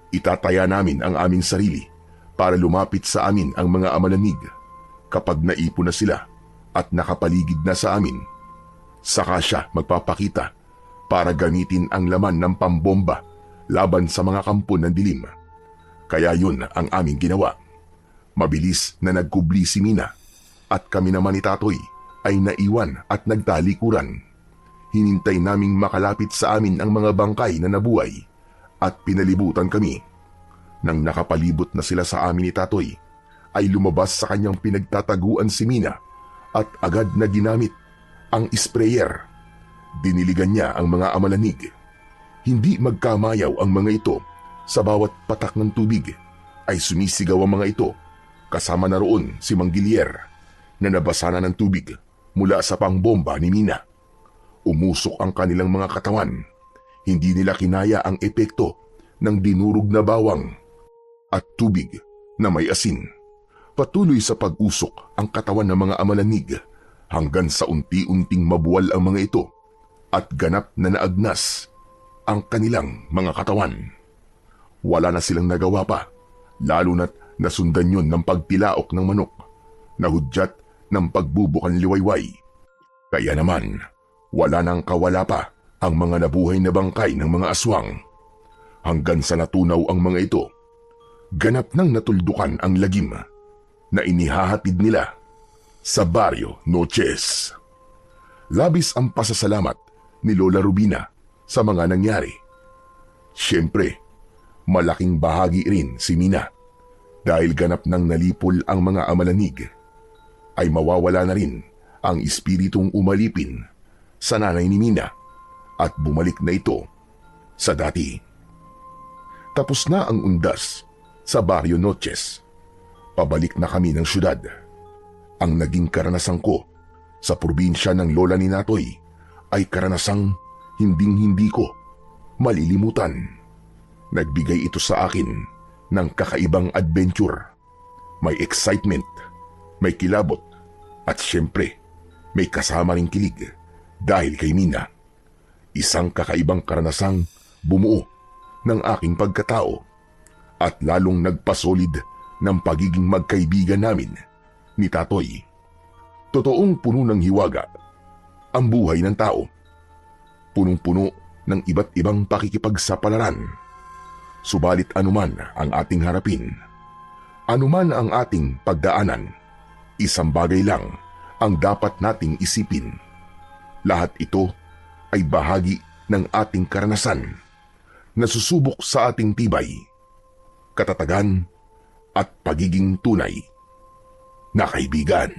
Itataya namin ang aming sarili para lumapit sa amin ang mga amalamig kapag naipon na sila at nakapaligid na sa amin. Saka siya magpapakita para gamitin ang laman ng pambomba laban sa mga kampo ng dilim. Kaya yun ang aming ginawa. Mabilis na nagkubli si Mina at kami naman ni Tatoy ay naiwan at nagtalikuran. Hinintay naming makalapit sa amin ang mga bangkay na nabuhay at pinalibutan kami. Nang nakapalibot na sila sa amin ni Tatoy, ay lumabas sa kanyang pinagtataguan si Mina at agad na ginamit ang sprayer. Diniligan niya ang mga amalanig. Hindi magkamayaw ang mga ito. Sa bawat patak ng tubig ay sumisigaw ang mga ito. Kasama na roon si Manggilier na nabasa na ng tubig mula sa pangbomba ni Mina. Umusok ang kanilang mga katawan. Hindi nila kinaya ang epekto ng dinurog na bawang at tubig na may asin. Patuloy sa pag-usok ang katawan ng mga amalanig hanggang sa unti-unting mabuwal ang mga ito at ganap na naagnas ang kanilang mga katawan. Wala na silang nagawa pa, lalo na't nasundan yun ng pagtilaok ng manok, nahudyat ng pagbubukan liwayway. Kaya naman, wala nang kawala pa ang mga nabuhay na bangkay ng mga aswang. Hanggang sa natunaw ang mga ito, ganap nang natuldukan ang lagim na inihahatid nila sa Barrio Noches. Labis ang pasasalamat ni Lola Rubina sa mga nangyari. Siyempre, malaking bahagi rin si Mina dahil ganap nang nalipol ang mga amalanig. Ay mawawala na rin ang espiritong umalipin sa nanay ni Mina at bumalik na ito sa dati. Tapos na ang undas sa Barrio Noches. Pabalik na kami ng syudad. Ang naging karanasan ko sa probinsya ng lola ni Natoy ay karanasang hinding-hindi ko malilimutan. Nagbigay ito sa akin ng kakaibang adventure. May excitement, may kilabot, at syempre, may kasama ring kilig dahil kay Mina. Isang kakaibang karanasang bumuo ng aking pagkatao at lalong nagpasolid ng pagiging magkaibigan namin ni Tatoy. Totoong puno ng hiwaga ang buhay ng tao. Punong-puno ng iba't ibang pakikipagsapalaran. Subalit anuman ang ating harapin, anuman ang ating pagdaanan, isang bagay lang ang dapat nating isipin. Lahat ito ay bahagi ng ating karanasan na susubok sa ating tibay, katatagan at pagiging tunay na kaibigan.